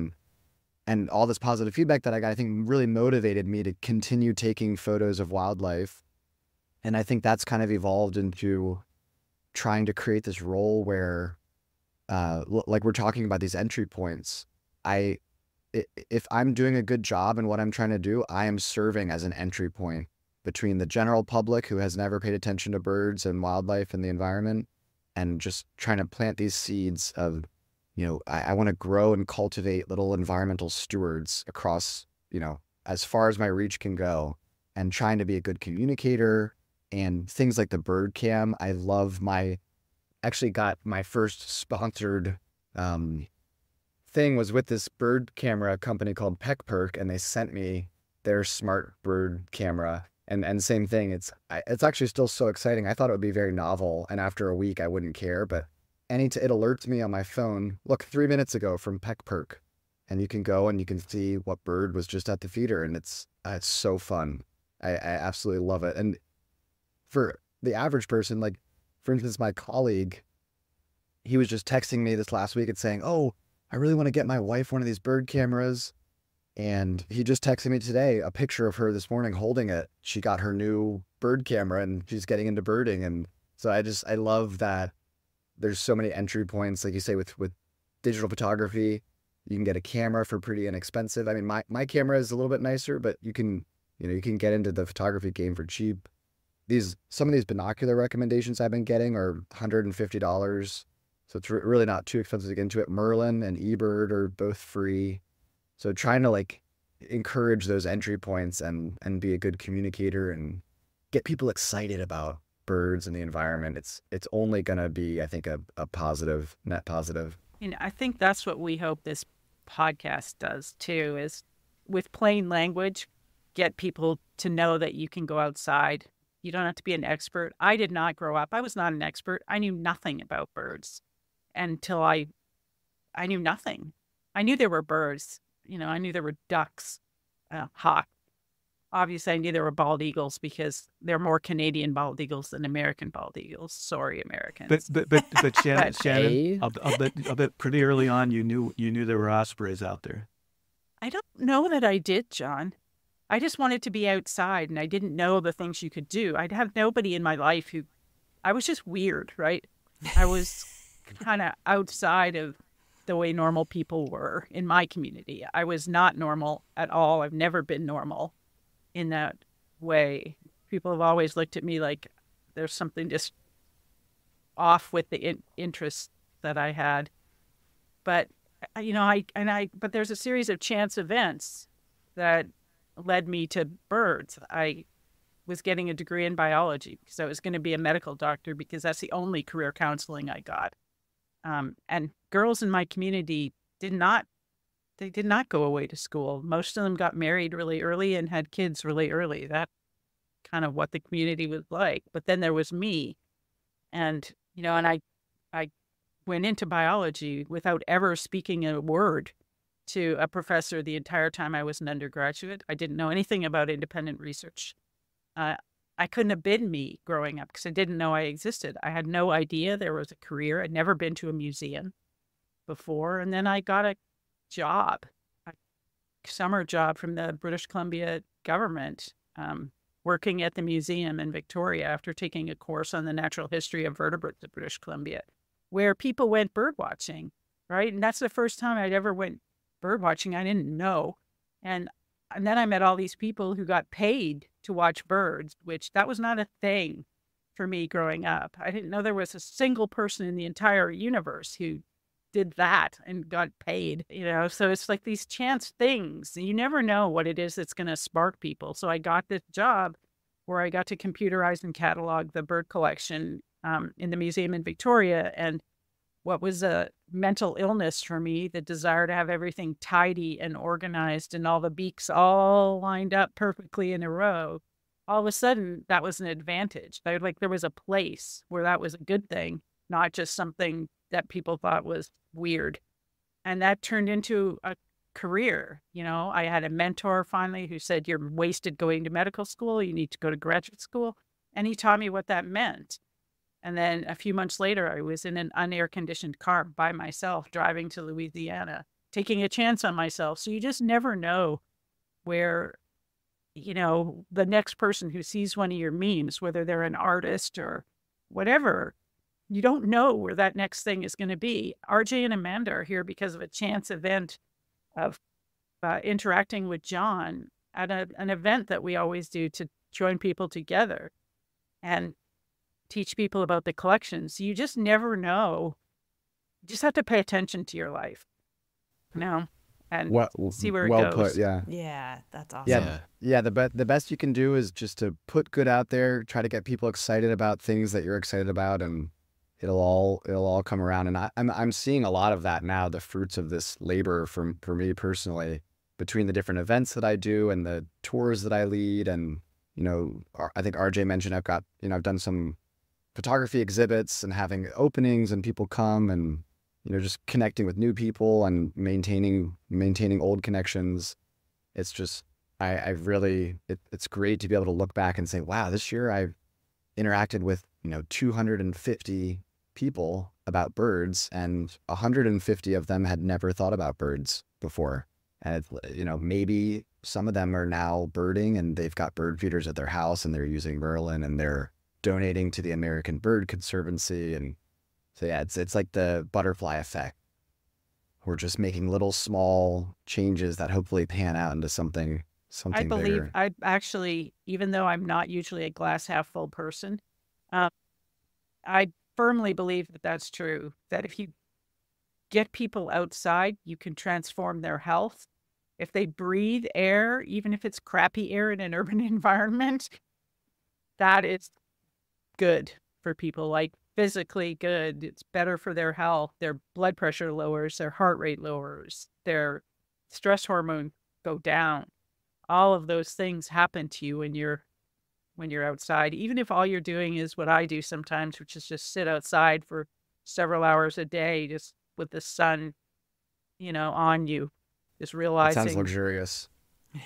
B: and all this positive feedback that I got, I think really motivated me to continue taking photos of wildlife. And I think that's kind of evolved into trying to create this role where, like we're talking about these entry points, if I'm doing a good job in what I'm trying to do, I am serving as an entry point between the general public who has never paid attention to birds and wildlife and the environment, and just trying to plant these seeds of, I want to grow and cultivate little environmental stewards across, as far as my reach can go, and trying to be a good communicator and things like the bird cam. Actually got my first sponsored thing was with this bird camera company called Peckperk, and they sent me their smart bird camera. And same thing, it's actually still so exciting. I thought it would be very novel, and after a week I wouldn't care, but it alerts me on my phone, look, 3 minutes ago from Peckperk, and you can go and you can see what bird was just at the feeder, and it's so fun. I absolutely love it. And for the average person, like, for instance, my colleague, he was just texting me this last week and saying, oh, I really want to get my wife one of these bird cameras. And he just texted me today a picture of her this morning holding it. She got her new bird camera and she's getting into birding. And so I love that there's so many entry points, like you say, with digital photography. You can get a camera for pretty inexpensive. I mean, my camera is a little bit nicer, but you can get into the photography game for cheap. Some of these binocular recommendations I've been getting are $150. So it's really not too expensive to get into it. Merlin and eBird are both free. So trying to encourage those entry points and be a good communicator and get people excited about birds and the environment. It's only going to be, I think, a positive, net positive.
C: I think that's what we hope this podcast does too, is with plain language, get people to know that you can go outside. You don't have to be an expert. I did not grow up. I was not an expert. I knew nothing about birds until I knew nothing. I knew there were birds. I knew there were ducks, hawk. Obviously, I knew there were bald eagles because there are more Canadian bald eagles than American bald eagles. Sorry, Americans.
D: But Shannon, I'll bet pretty early on you knew there were ospreys out there.
C: I don't know that I did, John. I just wanted to be outside, and I didn't know the things you could do. I'd have nobody in my life I was just weird, right? I was kind of outside of the way normal people were in my community. I was not normal at all. I've never been normal in that way. People have always looked at me like there's something just off with the interests that I had. But, but there's a series of chance events that led me to birds. I was getting a degree in biology because I was going to be a medical doctor because that's the only career counseling I got. And girls in my community did not go away to school. Most of them got married really early and had kids really early. That kind of what the community was like. But then there was me, and I went into biology without ever speaking a word to a professor the entire time I was an undergraduate. I didn't know anything about independent research. I couldn't have been me growing up because I didn't know I existed. I had no idea there was a career. I'd never been to a museum before. And then I got a job, a summer job from the British Columbia government, working at the museum in Victoria after taking a course on the natural history of vertebrates of British Columbia, where people went bird watching, right? And that's the first time I'd ever went bird watching. I didn't know. And then I met all these people who got paid to watch birds, which that was not a thing for me growing up. I didn't know there was a single person in the entire universe who did that and got paid, so it's like these chance things. You never know what it is that's going to spark people. So I got this job where I got to computerize and catalog the bird collection in the museum in Victoria. And what was a mental illness for me, the desire to have everything tidy and organized and all the beaks all lined up perfectly in a row, all of a sudden that was an advantage. There was a place where that was a good thing, not just something that people thought was weird. And that turned into a career. I had a mentor finally who said, you're wasted going to medical school. You need to go to graduate school. And he taught me what that meant. And then a few months later, I was in an unair-conditioned car by myself driving to Louisiana, taking a chance on myself. So you just never know where the next person who sees one of your memes, whether they're an artist or whatever, you don't know where that next thing is going to be. RJ and Amanda are here because of a chance event of interacting with John at an event that we always do to join people together and teach people about the collections. You just never know. You just have to pay attention to your life, and see where it goes.
B: Put, yeah.
E: Yeah, that's awesome.
B: Yeah. The best you can do is just to put good out there, try to get people excited about things that you're excited about, and it'll all come around. And I'm seeing a lot of that now, the fruits of this labor for me personally, between the different events that I do and the tours that I lead. And, I think RJ mentioned I've done some photography exhibits and having openings and people come and, just connecting with new people and maintaining old connections. It's just, it's great to be able to look back and say, wow, this year I've interacted with, 250 people about birds, and 150 of them had never thought about birds before. And maybe some of them are now birding and they've got bird feeders at their house and they're using Merlin and they're donating to the American Bird Conservancy. And so, yeah, it's like the butterfly effect. We're just making little small changes that hopefully pan out into something
C: I believe,
B: bigger.
C: I actually, even though I'm not usually a glass half full person, I firmly believe that that's true. That if you get people outside, you can transform their health. If they breathe air, even if it's crappy air in an urban environment, that is good for people, like physically good. It's better for their health. Their blood pressure lowers, their heart rate lowers, their stress hormone go down. All of those things happen to you when you're outside, even if all you're doing is what I do sometimes, which is just sit outside for several hours a day, just with the sun, on you, just realizing.
B: That sounds luxurious.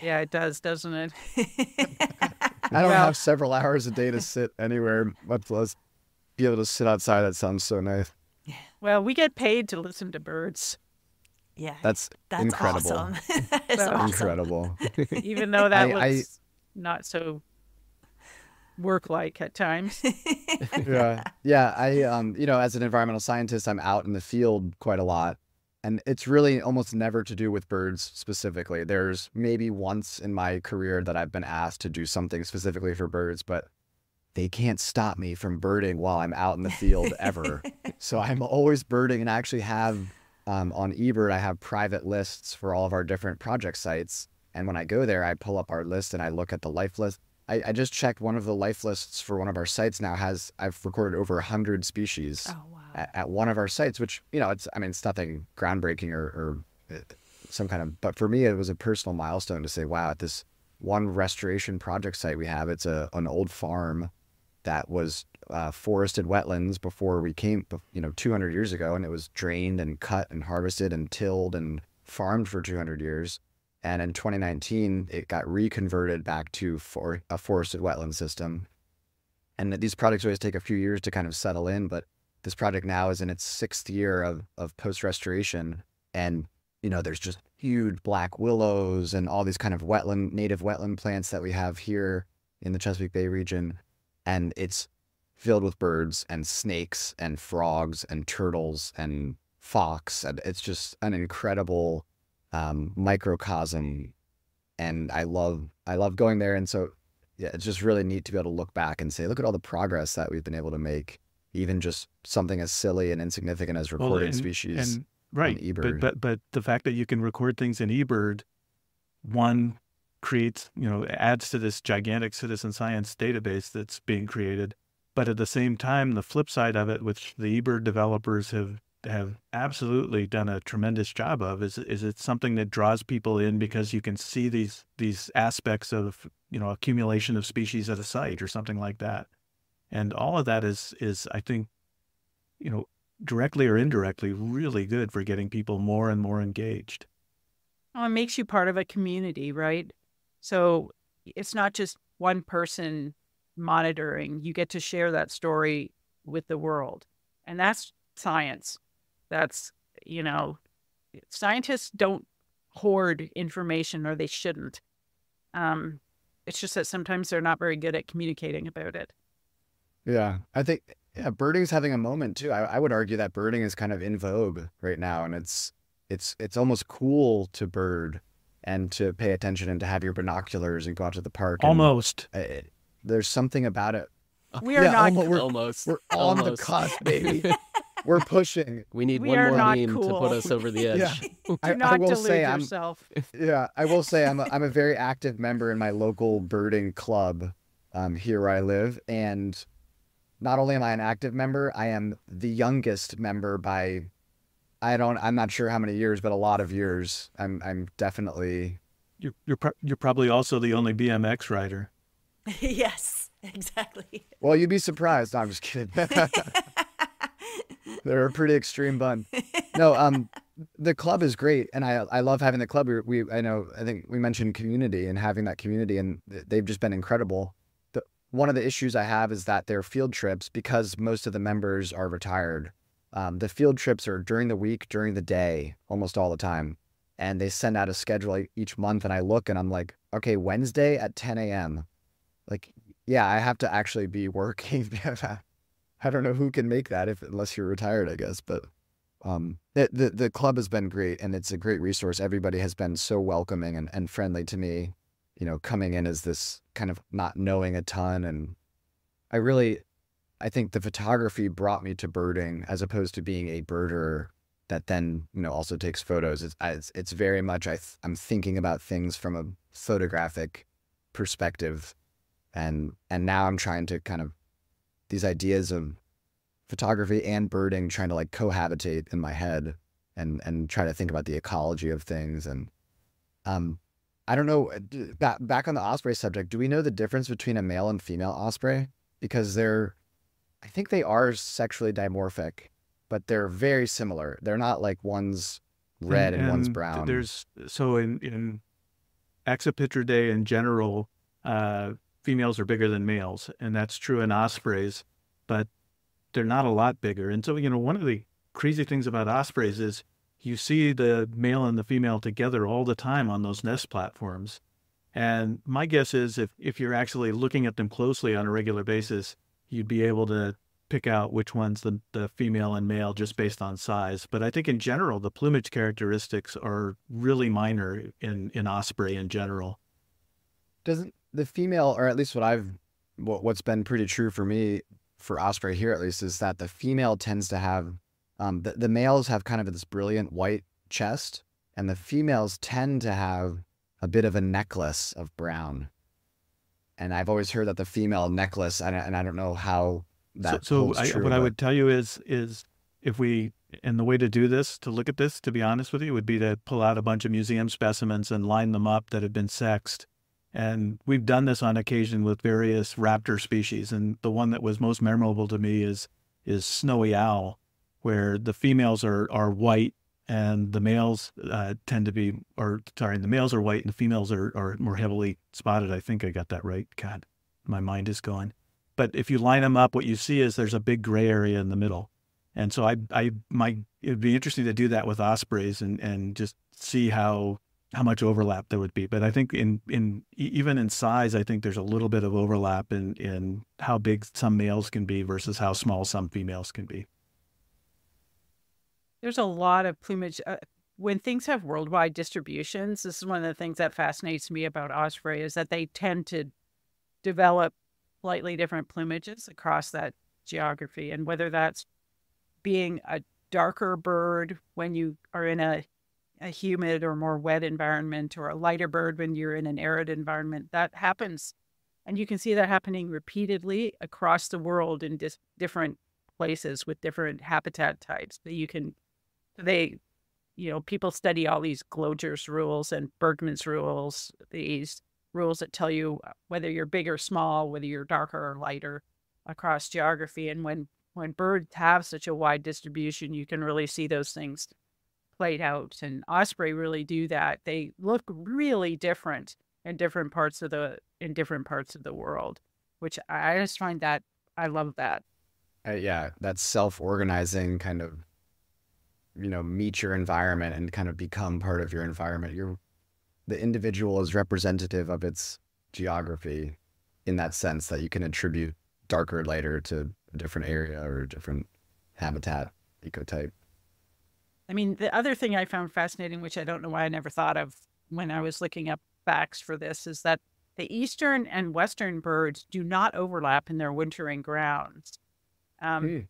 C: Yeah, it does, doesn't it?
B: I don't have several hours a day to sit anywhere, much less be able to sit outside. That sounds so nice.
C: Well, we get paid to listen to birds.
E: Yeah,
B: that's incredible.
E: Awesome. That's awesome.
B: Incredible.
C: Even though that looks not so work-like at times.
B: Yeah. I as an environmental scientist, I'm out in the field quite a lot, and it's really almost never to do with birds specifically. There's maybe once in my career that I've been asked to do something specifically for birds, but they can't stop me from birding while I'm out in the field ever. So I'm always birding, and I actually have on eBird, I have private lists for all of our different project sites. And when I go there, I pull up our list and I look at the life list. I just checked one of the life lists for one of our sites now I've recorded over 100 species at one of our sites, which, it's nothing groundbreaking or some kind of, but for me, it was a personal milestone to say, wow, at this one restoration project site we have, it's an old farm that was forested wetlands before we came, 200 years ago, and it was drained and cut and harvested and tilled and farmed for 200 years. And in 2019, it got reconverted back to a forested wetland system. And these projects always take a few years to kind of settle in, but this project now is in its 6th year of post-restoration. And, there's just huge black willows and all these kind of native wetland plants that we have here in the Chesapeake Bay region. And it's filled with birds and snakes and frogs and turtles and fox. And it's just an incredible microcosm, and I love going there. And so, yeah, it's just really neat to be able to look back and say, look at all the progress that we've been able to make, even just something as silly and insignificant as recording species.
D: Right,
B: eBird.
D: But the fact that you can record things in eBird, one creates, adds to this gigantic citizen science database that's being created. But at the same time, the flip side of it, which the eBird developers have absolutely done a tremendous job of, is it's something that draws people in because you can see these aspects of accumulation of species at a site or something like that, and all of that is I think directly or indirectly really good for getting people more and more engaged.
C: Well, it makes you part of a community, right? So it's not just one person monitoring. You get to share that story with the world, and that's science. That's, scientists don't hoard information, or they shouldn't. It's just that sometimes they're not very good at communicating about it.
B: Yeah, I think birding is having a moment too. I would argue that birding is kind of in vogue right now, and it's almost cool to bird and to pay attention and to have your binoculars and go out to the park.
D: Almost.
B: There's something about it.
C: We are not
A: Almost.
B: We're on the cusp, baby. We're pushing.
A: We need
C: We
A: one
C: are
A: more
C: not
A: meme to
C: cool.
A: put us over the edge.
B: Yeah.
C: Do not
B: will
C: delude
B: say
C: yourself.
B: I will say I'm a very active member in my local birding club here where I live, and not only am I an active member, I am the youngest member by I'm not sure how many years, but a lot of years. I'm definitely.
D: You're probably also the only BMX rider.
E: Yes, exactly.
B: Well, you'd be surprised. No, I'm just kidding. They're a pretty extreme bunch. No, the club is great, and I love having the club. I think we mentioned community and having that community, and they've just been incredible. One of the issues I have is that their field trips, because most of the members are retired, the field trips are during the week, during the day, almost all the time. And they send out a schedule each month, and I look and I'm like, okay, Wednesday at 10 a.m. Like, yeah, I have to actually be working. I don't know who can make that unless you're retired, I guess. But the club has been great, and it's a great resource. Everybody has been so welcoming and friendly to me, coming in as this kind of not knowing a ton. And I think the photography brought me to birding as opposed to being a birder that then, also takes photos. It's very much, I'm thinking about things from a photographic perspective. And now I'm trying to kind of, these ideas of photography and birding, trying to like cohabitate in my head and try to think about the ecology of things. And I don't know, back on the osprey subject, do we know the difference between a male and female osprey? Because I think they are sexually dimorphic, but they're very similar. They're not like one's red and one's brown.
D: In Accipitridae in general, females are bigger than males, and that's true in ospreys, but they're not a lot bigger. And so, one of the crazy things about ospreys is you see the male and the female together all the time on those nest platforms. And my guess is if you're actually looking at them closely on a regular basis, you'd be able to pick out which one's the female and male just based on size. But I think in general, the plumage characteristics are really minor in osprey in general.
B: Doesn't the female, or at least what's been pretty true for me, for osprey here at least, is that the female tends to have, the males have kind of this brilliant white chest, and the females tend to have a bit of a necklace of brown. And I've always heard that the female necklace, and I don't know how that holds true.
D: What I would tell you is if we, and the way to do this, to look at this, to be honest with you, would be to pull out a bunch of museum specimens and line them up that have been sexed. And we've done this on occasion with various raptor species. And the one that was most memorable to me is snowy owl, where the females are white and the males the males are white and the females are more heavily spotted. I think I got that right. God, my mind is going. But if you line them up, what you see is there's a big gray area in the middle. And so it'd be interesting to do that with ospreys and just see how much overlap there would be. But I think even in size, I think there's a little bit of overlap in how big some males can be versus how small some females can be.
C: There's a lot of plumage. When things have worldwide distributions, this is one of the things that fascinates me about osprey, is that they tend to develop slightly different plumages across that geography. And whether that's being a darker bird when you are in a humid or more wet environment, or a lighter bird when you're in an arid environment, that happens. And you can see that happening repeatedly across the world in different places with different habitat types. People study all these Gloger's rules and Bergman's rules, these rules that tell you whether you're big or small, whether you're darker or lighter across geography. And when birds have such a wide distribution, you can really see those things played out. And osprey really do that. They look really different in different parts of the world, which I just find that I love that.
B: Yeah, that's self-organizing kind of, meet your environment and kind of become part of your environment. The individual is representative of its geography in that sense that you can attribute darker, lighter to a different area or a different habitat ecotype.
C: I mean, the other thing I found fascinating, which I don't know why I never thought of when I was looking up facts for this, is that the eastern and western birds do not overlap in their wintering grounds.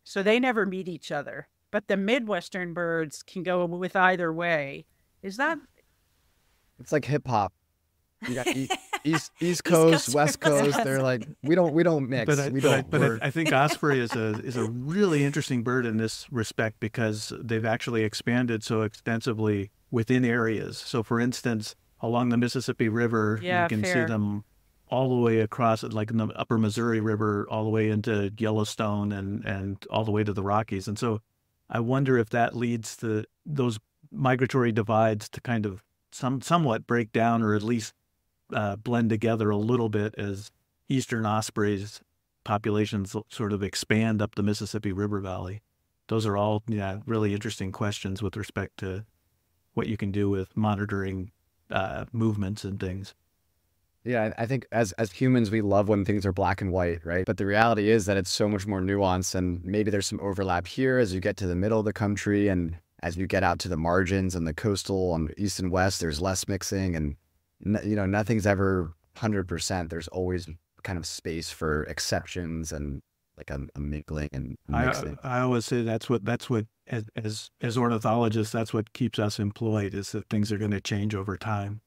C: So they never meet each other. But the Midwestern birds can go with either way. Is that?
B: It's like hip hop. You got East Coast, West Coast. They're like, we don't mix.
D: I think osprey is a really interesting bird in this respect because they've actually expanded so extensively within areas. So, for instance, along the Mississippi River, you can see them all the way across, like in the upper Missouri River, all the way into Yellowstone and all the way to the Rockies. And so I wonder if that leads to those migratory divides to kind of somewhat break down or at least blend together a little bit as eastern ospreys populations sort of expand up the Mississippi River Valley. Those are all really interesting questions with respect to what you can do with monitoring movements and things.
B: Yeah, I think as humans, we love when things are black and white, right? But the reality is that it's so much more nuanced, and maybe there's some overlap here as you get to the middle of the country, and as you get out to the margins and the coastal on the east and west, there's less mixing, and nothing's ever 100%. There's always kind of space for exceptions and like a mingling and mixing.
D: I always say that's what as ornithologists, that's what keeps us employed, is that things are going to change over time.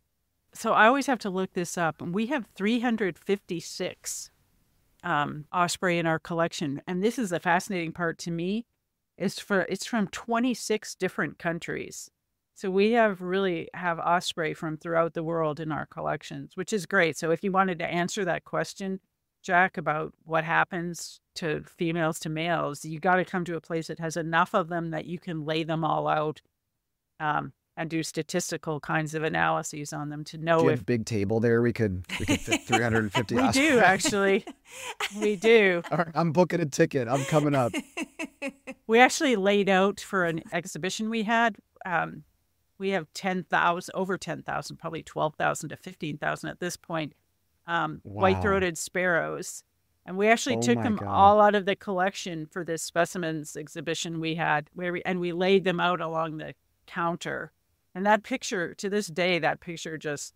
C: So I always have to look this up. We have 356 osprey in our collection, and this is the fascinating part to me. It's from 26 different countries. So we really have osprey from throughout the world in our collections, which is great. So if you wanted to answer that question, Jack, about what happens to females to males, you got to come to a place that has enough of them that you can lay them all out and do statistical kinds of analyses on them to know
B: do you
C: if
B: have a big table there. We could fit 350
C: we
B: ospreys.
C: do actually. We do.
B: All right, I'm booking a ticket. I'm coming up.
C: We actually laid out for an exhibition we had. We have 10,000, over 10,000, probably 12,000 to 15,000 at this point, white-throated sparrows. And we actually took them all out of the collection for this specimens exhibition we had, and we laid them out along the counter. And that picture, to this day, that picture just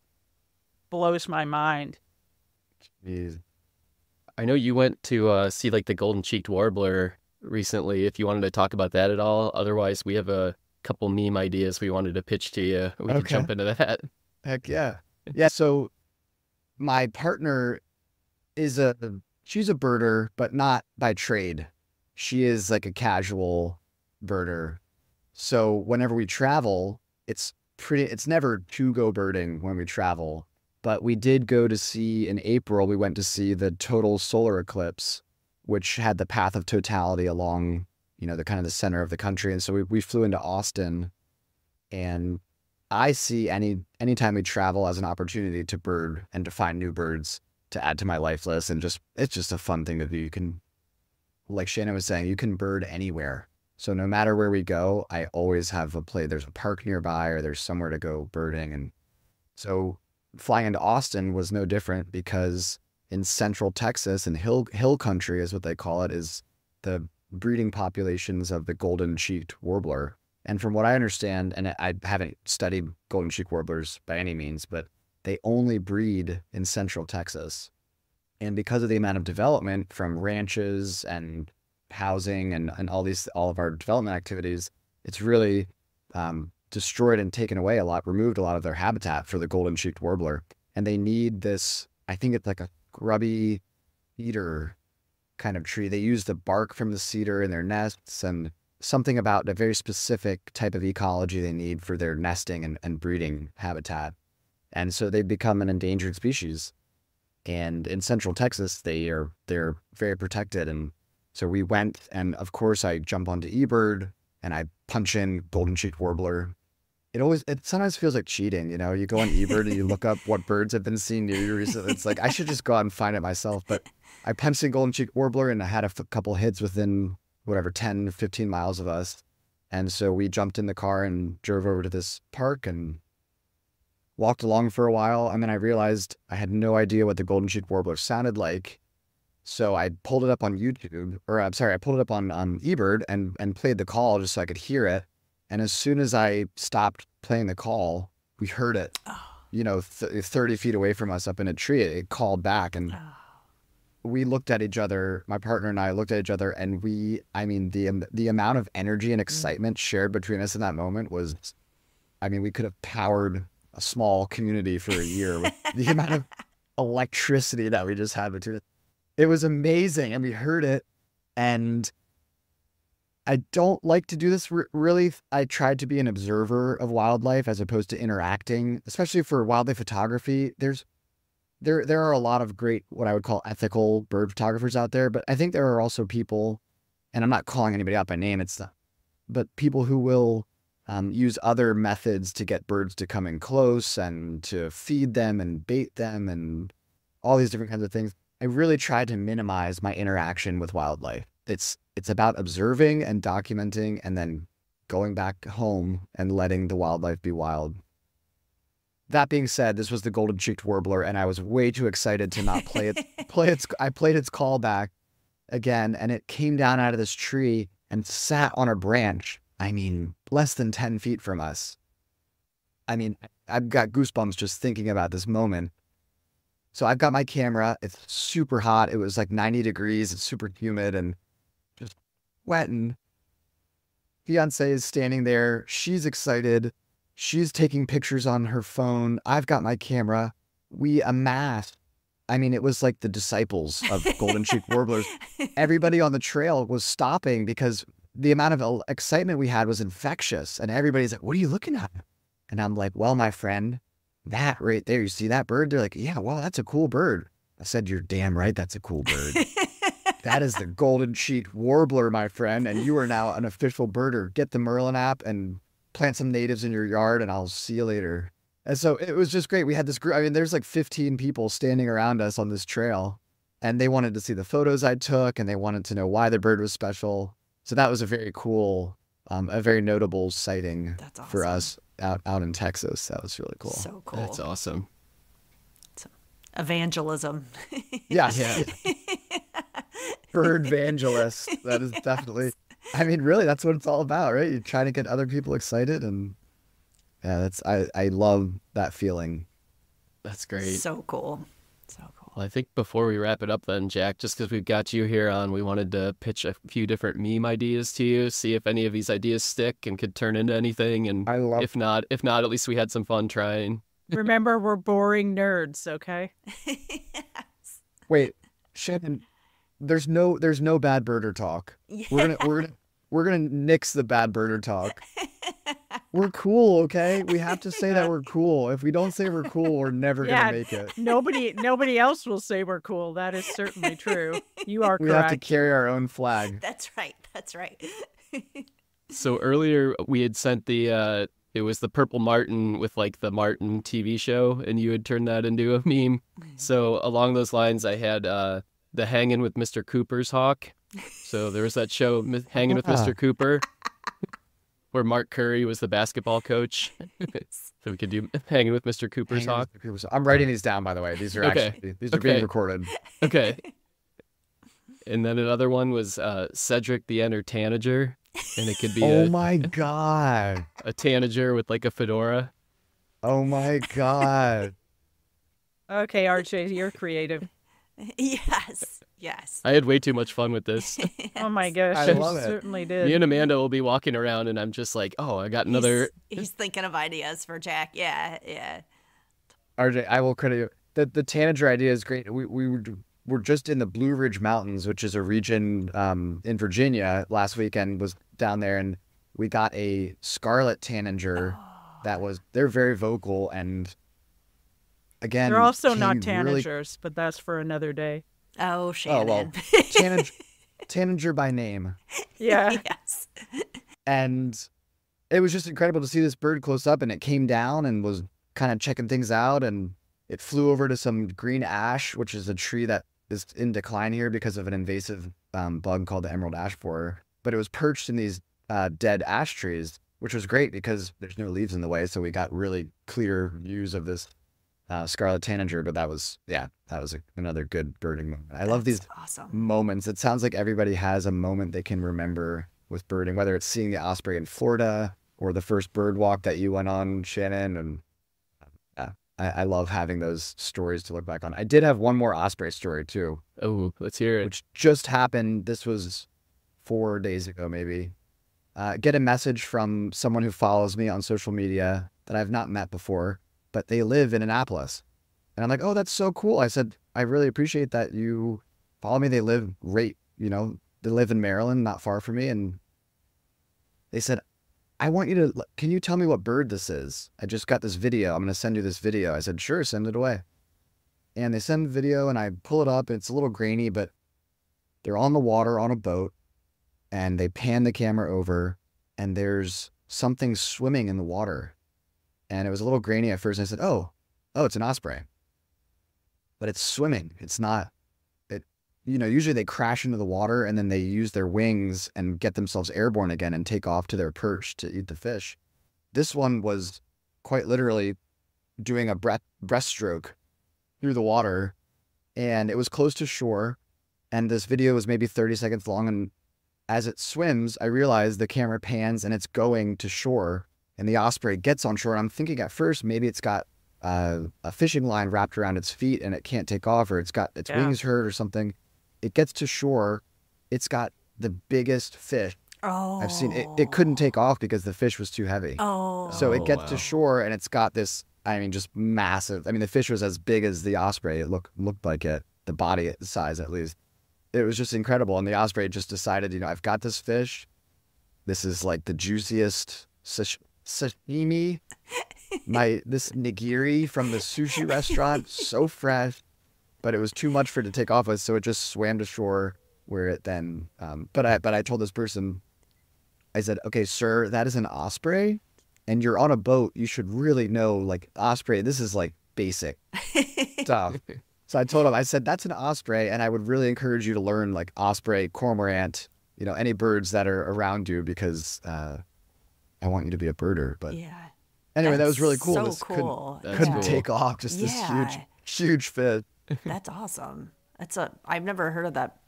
C: blows my mind.
B: Jeez.
A: I know you went to see like the golden-cheeked warbler recently, if you wanted to talk about that at all. Otherwise, we have a couple meme ideas we wanted to pitch to you. We could jump into that.
B: Heck yeah. Yeah, so my partner she's a birder, but not by trade. She is like a casual birder. So whenever we travel, it's never to go birding when we travel. But we did go to see, in April, we went to see the total solar eclipse, which had the path of totality along, the kind of the center of the country. And so we flew into Austin, and I see anytime we travel as an opportunity to bird and to find new birds to add to my life list. And it's just a fun thing to do. You can, like Shannon was saying, you can bird anywhere. So no matter where we go, I always have there's a park nearby or there's somewhere to go birding. And so flying into Austin was no different, because in central Texas, and hill country is what they call it, is the breeding populations of the golden-cheeked warbler. And from what I understand, and I haven't studied golden-cheeked warblers by any means, but they only breed in central Texas. And because of the amount of development from ranches and housing and all of our development activities, it's really destroyed and taken away removed a lot of their habitat for the golden-cheeked warbler. And they need this, I think it's like a grubby cedar kind of tree. They use the bark from the cedar in their nests, and something about a very specific type of ecology they need for their nesting and breeding habitat. And so they become an endangered species. And in central Texas, they're very protected. And so we went, and of course I jump onto eBird and I punch in golden-cheeked warbler. It sometimes feels like cheating, you go on eBird and you look up what birds have been seen near you recently. It's like, I should just go out and find it myself. But I punched in golden-cheeked warbler, and I had a couple hits within 10, 15 miles of us. And so we jumped in the car and drove over to this park, and walked along for a while, and then I realized I had no idea what the golden-cheeked warbler sounded like. So I pulled it up on YouTube, or I'm sorry, I pulled it up on eBird and played the call just so I could hear it. And as soon as I stopped playing the call, we heard it, 30 feet away from us up in a tree. It called back, and we looked at each other, my partner and I looked at each other, and the amount of energy and excitement shared between us in that moment was, we could have powered a small community for a year with the amount of electricity that we just had between us. It was amazing, and we heard it, and I don't like to do this really. I tried to be an observer of wildlife as opposed to interacting, especially for wildlife photography. There are a lot of great, what I would call ethical bird photographers out there, but I think there are also people, and I'm not calling anybody out by name, but people who will use other methods to get birds to come in close and to feed them and bait them and all these different kinds of things. I really tried to minimize my interaction with wildlife. It's about observing and documenting and then going back home and letting the wildlife be wild. That being said, this was the golden-cheeked warbler, and I was way too excited to not play it. I played its call back again, and it came down out of this tree and sat on a branch. Less than 10 feet from us. I've got goosebumps just thinking about this moment. So I've got my camera. It's super hot. It was like 90 degrees. It's super humid and just wet. And fiance is standing there. She's excited. She's taking pictures on her phone. I've got my camera. We amassed. It was like the disciples of golden-cheeked warblers. Everybody on the trail was stopping because the amount of excitement we had was infectious. And everybody's like, "What are you looking at?" And I'm like, "Well, my friend, that right there, you see that bird?" They're like, "Yeah, well, that's a cool bird." I said, "You're damn right that's a cool bird." That is the golden-cheeked warbler, my friend, and you are now an official birder. Get the Merlin app and plant some natives in your yard, and I'll see you later. And so it was just great. We had this group. There's like 15 people standing around us on this trail, and they wanted to see the photos I took, and they wanted to know why the bird was special. So that was a very cool, a very notable sighting for us out in Texas. That was really cool.
E: So cool.
A: That's awesome.
E: Evangelism.
B: Yes. Yeah. Bird evangelist. That is definitely, really, that's what it's all about, right? You're trying to get other people excited, and yeah, I love that feeling.
A: That's great.
E: So cool. So cool.
A: Well, I think before we wrap it up then, Jack, just because we've got you here on, we wanted to pitch a few different meme ideas to you, see if any of these ideas stick and could turn into anything. And if not, at least we had some fun trying.
C: Remember, we're boring nerds, okay?
E: Yes.
B: Wait, Shannon, there's no bad birder talk.
E: Yeah.
B: We're gonna nix the bad birder talk. We're cool, okay? We have to say that we're cool. If we don't say we're cool, we're never gonna make it.
C: Nobody else will say we're cool. That is certainly true. You are correct.
B: We have to carry our own flag.
E: That's right.
A: So earlier we had sent it was the Purple Martin with like the Martin TV show, and you had turned that into a meme. So along those lines, I had the Hanging with Mr. Cooper's hawk. So there was that show, Hanging with Mr. Cooper, where Mark Curry was the basketball coach. So we could do Hanging with Mr. Cooper's hawk.
B: I'm writing these down, by the way. These are being recorded.
A: Okay. And then another one was Cedric the Entertainer. And it could be
B: my God.
A: a tanager with like a fedora.
B: Oh my God.
C: Okay, RJ, you're creative.
E: Yes.
A: I had way too much fun with this.
C: Oh my gosh,
B: I love it.
C: Certainly did.
A: Me and Amanda will be walking around, and I'm just like, "Oh, I got another."
E: He's thinking of ideas for Jack. Yeah.
B: RJ, I will credit you. The tanager idea is great. We're just in the Blue Ridge Mountains, which is a region in Virginia. Last weekend was down there, and we got a scarlet tanager they're very vocal, and again,
C: they're also not
B: really...
C: tanagers, but that's for another day.
E: Oh, Shannon.
B: Oh, well, tanager by name.
C: Yeah.
E: Yes.
B: And it was just incredible to see this bird close up, and it came down and was kind of checking things out, and it flew over to some green ash, which is a tree that is in decline here because of an invasive bug called the emerald ash borer. But it was perched in these dead ash trees, which was great because there's no leaves in the way. So we got really clear views of this scarlet tanager. But that was another good birding moment. I love these
E: awesome
B: moments. It sounds like everybody has a moment they can remember with birding, whether it's seeing the osprey in Florida or the first bird walk that you went on, Shannon. And I love having those stories to look back on. I did have one more osprey story too.
A: Oh, let's hear it.
B: Which just happened. This was 4 days ago, maybe. Get a message from someone who follows me on social media that I've not met before, but they live in Annapolis. And I'm like, oh, that's so cool. I said, I really appreciate that you follow me. They live right, they live in Maryland, not far from me. And they said, can you tell me what bird this is? I just got this video. I'm going to send you this video. I said, sure, send it away. And they send the video and I pull it up. It's a little grainy, but they're on the water on a boat and they pan the camera over and there's something swimming in the water. And it was a little grainy at first. And I said, oh, it's an osprey. But it's swimming. It's not, usually they crash into the water and then they use their wings and get themselves airborne again and take off to their perch to eat the fish. This one was quite literally doing a breaststroke through the water, and it was close to shore. And this video was maybe 30 seconds long. And as it swims, I realized the camera pans and it's going to shore, and the osprey gets on shore. And I'm thinking at first, maybe it's got a fishing line wrapped around its feet and it can't take off, or it's got its wings hurt or something. It gets to shore. It's got the biggest fish I've seen. It couldn't take off because the fish was too heavy. So it gets to shore and it's got this, just massive. The fish was as big as the osprey. It looked like it, the body size at least. It was just incredible. And the osprey just decided, I've got this fish. This is like the juiciest sashimi. This nigiri from the sushi restaurant, so fresh. But it was too much for it to take off with, so it just swam to shore where it then, but I told this person, I said, okay, sir, that is an osprey and you're on a boat. You should really know, like, osprey, this is like basic stuff. So I told him, I said, that's an osprey. And I would really encourage you to learn like osprey, cormorant, any birds that are around you, because I want you to be a birder. But anyway, that was really cool.
E: So
B: this
E: cool.
B: Couldn't take off, just this huge fish.
E: That's awesome. I've never heard of that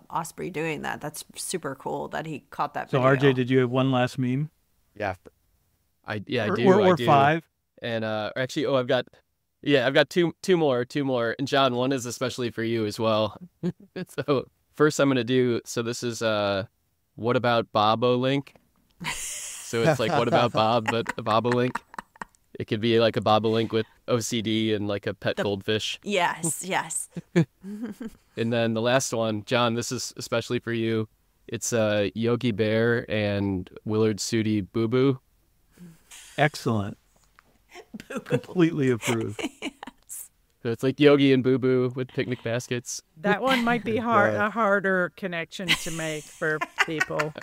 E: osprey doing that. That's super cool that he caught that
D: So
E: video.
D: RJ, did you have one last meme?
B: Yeah.
A: I do.
D: Or
A: I do.
D: 5?
A: And actually, I've got two more. And John, one is especially for you as well. So first I'm going to do, so this is What About Bobolink? So it's like What About Bob, but a bobolink. It could be like a bobolink with OCD and like a pet goldfish.
E: Yes.
A: And then the last one, John, this is especially for you. It's Yogi Bear and Willard Sooty Boo Boo.
D: Excellent. Completely approved.
A: So it's like Yogi and Boo Boo with picnic baskets.
C: That one might be a harder connection to make for people.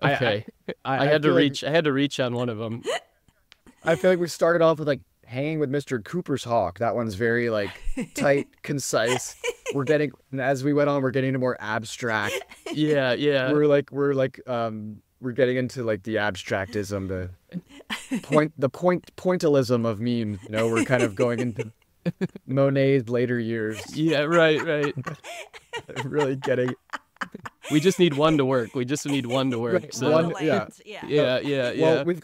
A: Okay, I had to reach on one of them.
B: I feel like we started off with like hanging with Mr. Cooper's hawk. That one's very like tight, concise. As we went on, we're getting into more abstract.
A: Yeah.
B: We're getting into like the abstractism, the pointillism of memes. We're kind of going into Monet's later years.
A: Yeah, right.
B: Really getting.
A: We just need one to work. Right. So
B: One,
A: yeah.
B: Well, we've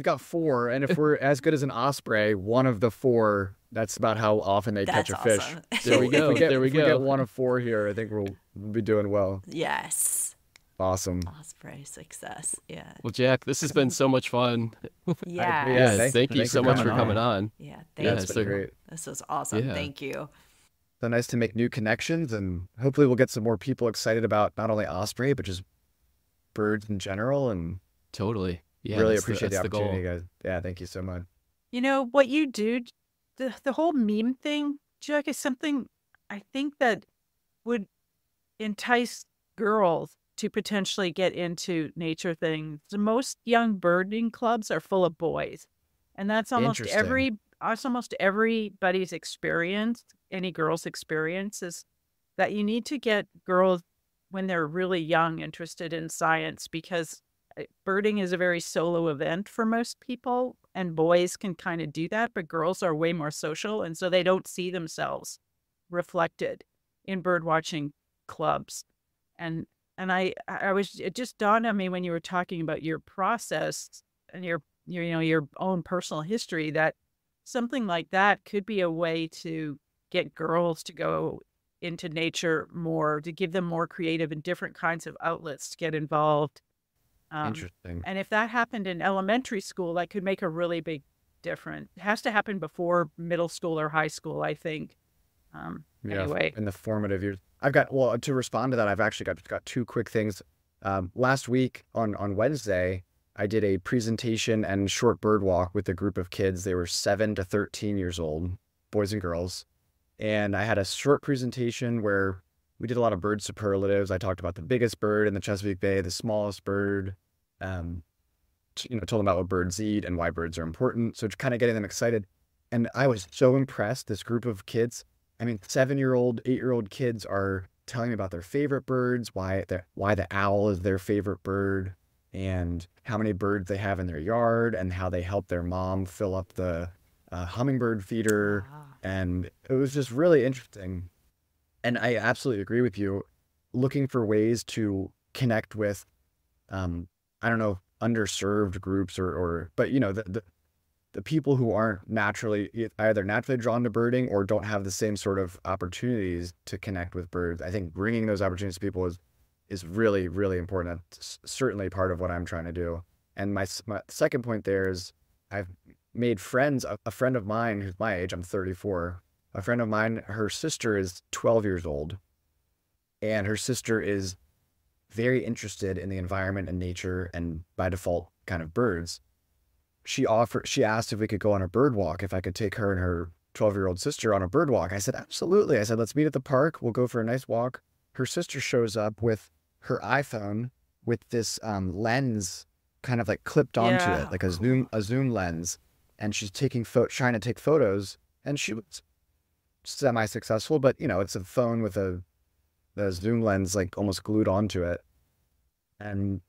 B: got 4, and if we're as good as an osprey, one of the 4, that's about how often they catch a fish.
E: Awesome.
A: There we go.
B: If we get one of 4 here, I think we'll be doing well.
E: Yes.
B: Awesome.
E: Osprey success. Yeah.
A: Well, Jack, this has been so much fun.
E: Yeah.
A: Thank you so much for coming on.
E: Yeah.
B: It's been great.
E: This was awesome.
A: Yeah.
E: Thank you.
B: So nice to make new connections, and hopefully we'll get some more people excited about not only osprey, but just birds in general. And
A: Totally. Yeah.
B: really appreciate the
A: that's
B: opportunity,
A: goal.
B: guys. Yeah, thank you so much.
C: What you do, the whole meme thing, Jack, is something I think that would entice girls to potentially get into nature things. Most young birding clubs are full of boys, and that's almost everybody's experience. Any girl's experience is that you need to get girls when they're really young interested in science, because birding is a very solo event for most people, and boys can kind of do that, but girls are way more social, and so they don't see themselves reflected in bird watching clubs. And it just dawned on me when you were talking about your process and your own personal history, that something like that could be a way to get girls to go into nature more, to give them more creative and different kinds of outlets to get involved.
B: Interesting.
C: And if that happened in elementary school, that could make a really big difference. It has to happen before middle school or high school, I think. Anyway,
B: in the formative years. To respond to that, I've actually got two quick things. Last week on Wednesday, I did a presentation and short bird walk with a group of kids. They were 7 to 13 years old, boys and girls. And I had a short presentation where we did a lot of bird superlatives. I talked about the biggest bird in the Chesapeake Bay, the smallest bird, told them about what birds eat and why birds are important. So kind of getting them excited. And I was so impressed. This group of kids, 7-year-old, 8-year-old kids are telling me about their favorite birds, why the owl is their favorite bird, and how many birds they have in their yard, and how they help their mom fill up the hummingbird feeder.
E: Wow.
B: And it was just really interesting. And I absolutely agree with you. Looking for ways to connect with, I don't know, underserved groups but the people who aren't either naturally drawn to birding or don't have the same sort of opportunities to connect with birds. I think bringing those opportunities to people is really, really important. It's certainly part of what I'm trying to do. And my second point there is I've made friends. A friend of mine who's my age, I'm 34. A friend of mine, her sister is 12 years old, and her sister is very interested in the environment and nature, and by default, kind of birds. She asked if we could go on a bird walk, if I could take her and her 12-year-old sister on a bird walk. I said, absolutely. I said, let's meet at the park. We'll go for a nice walk. Her sister shows up with her iPhone with this lens kind of like clipped onto it, like a zoom lens. And she's trying to take photos, and she was semi-successful, but it's a phone with the zoom lens like almost glued onto it. And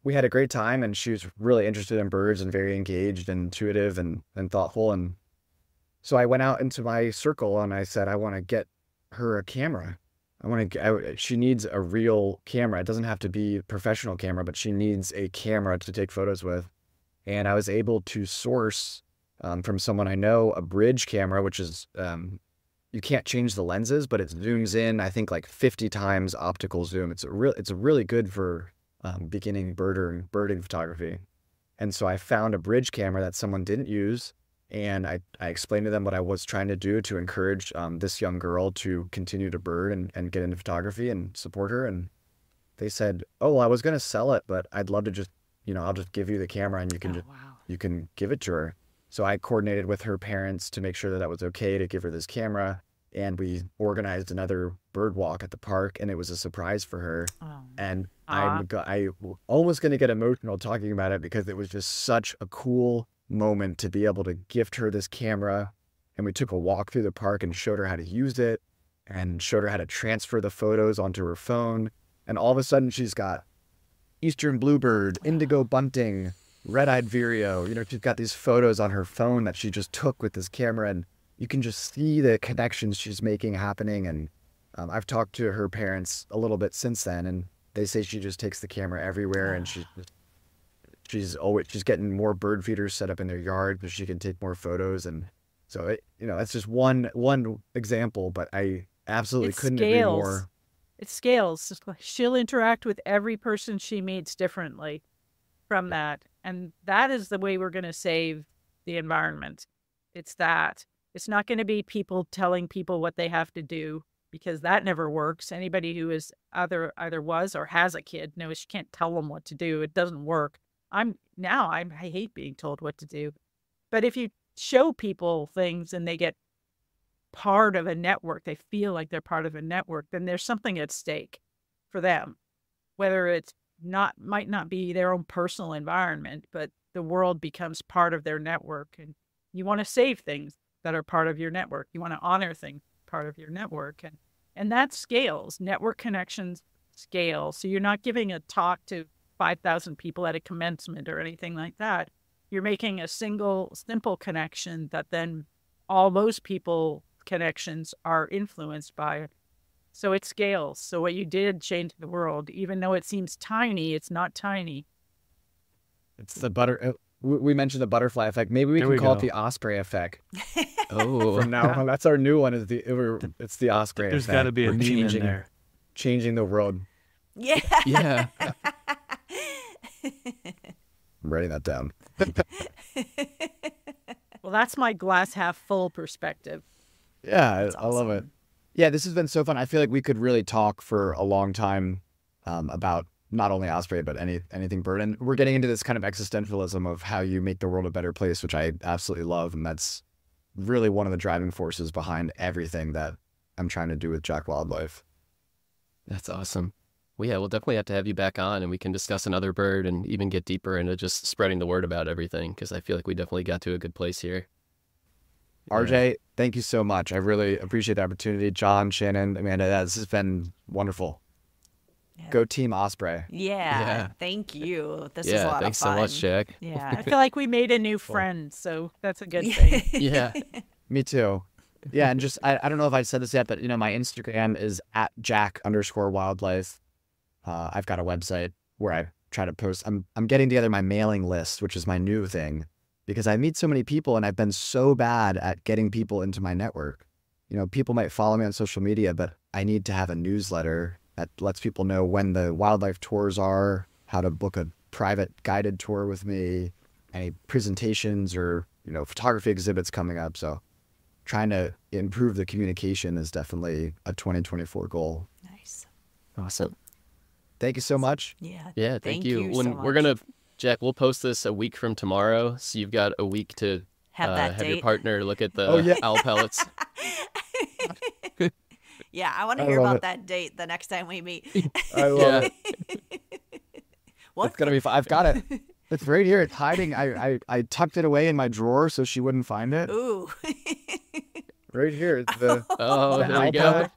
B: we had a great time, and she was really interested in birds and very engaged and intuitive and thoughtful. And so I went out into my circle and I said, I want to get her a camera. She needs a real camera. It doesn't have to be a professional camera, but she needs a camera to take photos with. And I was able to source from someone I know a bridge camera, which is, you can't change the lenses, but it zooms in, I think like 50 times optical zoom. It's really good for beginning birding photography. And so I found a bridge camera that someone didn't use, and I explained to them what I was trying to do to encourage this young girl to continue to bird and get into photography and support her. And they said, oh, well, I was going to sell it, but I'd love to just, I'll just give you the camera and you can give it to her. So I coordinated with her parents to make sure that was okay to give her this camera. And we organized another bird walk at the park, and it was a surprise for her. Oh. And I'm almost going to get emotional talking about it, because it was just such a cool moment to be able to gift her this camera. And we took a walk through the park and showed her how to use it, and showed her how to transfer the photos onto her phone. And all of a sudden she's got eastern bluebird, indigo bunting, red-eyed vireo. She's got these photos on her phone that she just took with this camera, and you can just see the connections she's making happening. And I've talked to her parents a little bit since then, and they say she just takes the camera everywhere, and she's getting more bird feeders set up in their yard so she can take more photos. And so that's just one example, but I absolutely couldn't agree more.
C: It scales. She'll interact with every person she meets differently from that. And that is the way we're going to save the environment. It's that. It's not going to be people telling people what they have to do, because that never works. Anybody who is either was or has a kid knows you can't tell them what to do. It doesn't work. I hate being told what to do. But if you show people things and they get part of a network, they feel like they're part of a network, then there's something at stake for them, whether it's might not be their own personal environment, but the world becomes part of their network. And you want to save things that are part of your network. You want to honor things part of your network. And that scales. Network connections scale. So you're not giving a talk to 5,000 people at a commencement or anything like that. You're making a single, simple connection that then all those people connections are influenced by. So it scales. So what you did changed the world. Even though it seems tiny, it's not tiny.
B: It's the we mentioned the butterfly effect. Maybe we can call it the Osprey effect.
A: Oh,
B: From now on, that's our new one. It's the Osprey
D: There's
B: effect.
D: got to be a
B: We're
D: meme in there.
B: Changing the world.
E: Yeah.
A: yeah.
B: I'm writing that down.
C: Well, that's my glass half full perspective.
B: Yeah, I love it. Yeah, this has been so fun. I feel like we could really talk for a long time about not only Osprey, but anything bird. And we're getting into this kind of existentialism of how you make the world a better place, which I absolutely love. And that's really one of the driving forces behind everything that I'm trying to do with Jack Wildlife.
A: That's awesome. Well, yeah, we'll definitely have to have you back on and we can discuss another bird and even get deeper into just spreading the word about everything, because I feel like we definitely got to a good place here.
B: RJ, thank you so much. I really appreciate the opportunity. John, Shannon, Amanda, this has been wonderful.
E: Yeah.
B: Go Team Osprey.
E: Yeah. Thank you. This was a lot of fun.
A: Thanks so much, Jack.
E: Yeah.
C: I feel like we made a new friend, so that's a good thing.
A: Yeah.
B: Me too. Yeah, and just, I don't know if I said this yet, but, my Instagram is @Jack_wildlife. I've got a website where I try to post. I'm getting together my mailing list, which is my new thing, because I meet so many people and I've been so bad at getting people into my network. People might follow me on social media, but I need to have a newsletter that lets people know when the wildlife tours are, how to book a private guided tour with me, any presentations or, photography exhibits coming up. So trying to improve the communication is definitely a 2024 goal.
E: Nice.
A: Awesome.
B: Thank you so much.
E: Yeah.
A: Yeah, thank you.
E: so
A: We're
E: much.
A: going to, Jack, we'll post this a week from tomorrow. So you've got a week to
E: Have that
A: have your
E: date.
A: partner look at the owl pellets.
E: Yeah, I want to
B: I
E: hear
B: love
E: about
B: it.
E: that date the next time we meet.
B: I love
A: Yeah.
B: it.
E: What?
B: It's going to be fun. I've got it. It's right here. It's hiding. I tucked it away in my drawer so she wouldn't find it.
E: Ooh.
B: Right here. It's the,
A: Oh,
B: the
A: there we
B: owl
A: go.
B: pellet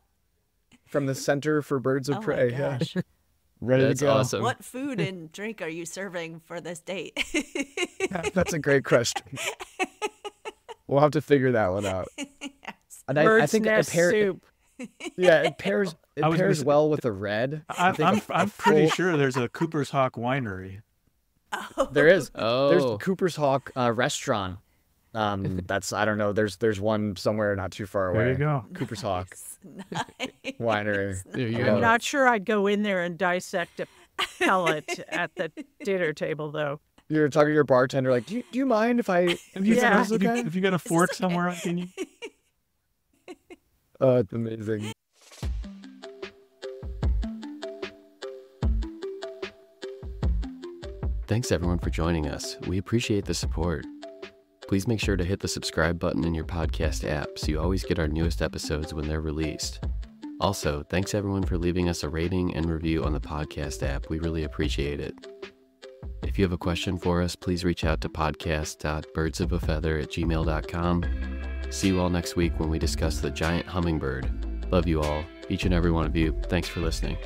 B: from the Center for Birds of
E: Oh my
B: Prey. Yeah.
E: gosh.
B: Ready
A: That's
B: to go.
A: awesome.
E: What food and drink are you serving for this date?
B: That's a great question. We'll have to figure that one out. And I
C: Bird's
B: think
C: nest soup.
B: it pairs
D: I was gonna say-
B: well with the red. I think
D: I'm pretty sure there's a Cooper's Hawk winery.
B: there is. There's the
A: Oh,
B: Cooper's Hawk restaurant. That's, I don't know. There's one somewhere not too far away.
D: There you go.
B: Cooper's Hawk
E: Nice.
B: winery.
A: there you
B: Yeah.
A: go.
C: I'm not sure I'd go in there and dissect a pellet at the dinner table, though.
B: You're talking to your bartender like, do you mind if I?
D: Have you,
C: Yeah.
D: have you got a fork somewhere? Can you?
B: Oh, it's amazing.
A: Thanks everyone for joining us. We appreciate the support. Please make sure to hit the subscribe button in your podcast app so you always get our newest episodes when they're released. Also, thanks everyone for leaving us a rating and review on the podcast app. We really appreciate it. If you have a question for us, please reach out to podcast.birdsofafeather@gmail.com. See you all next week when we discuss the giant hummingbird. Love you all, each and every one of you. Thanks for listening.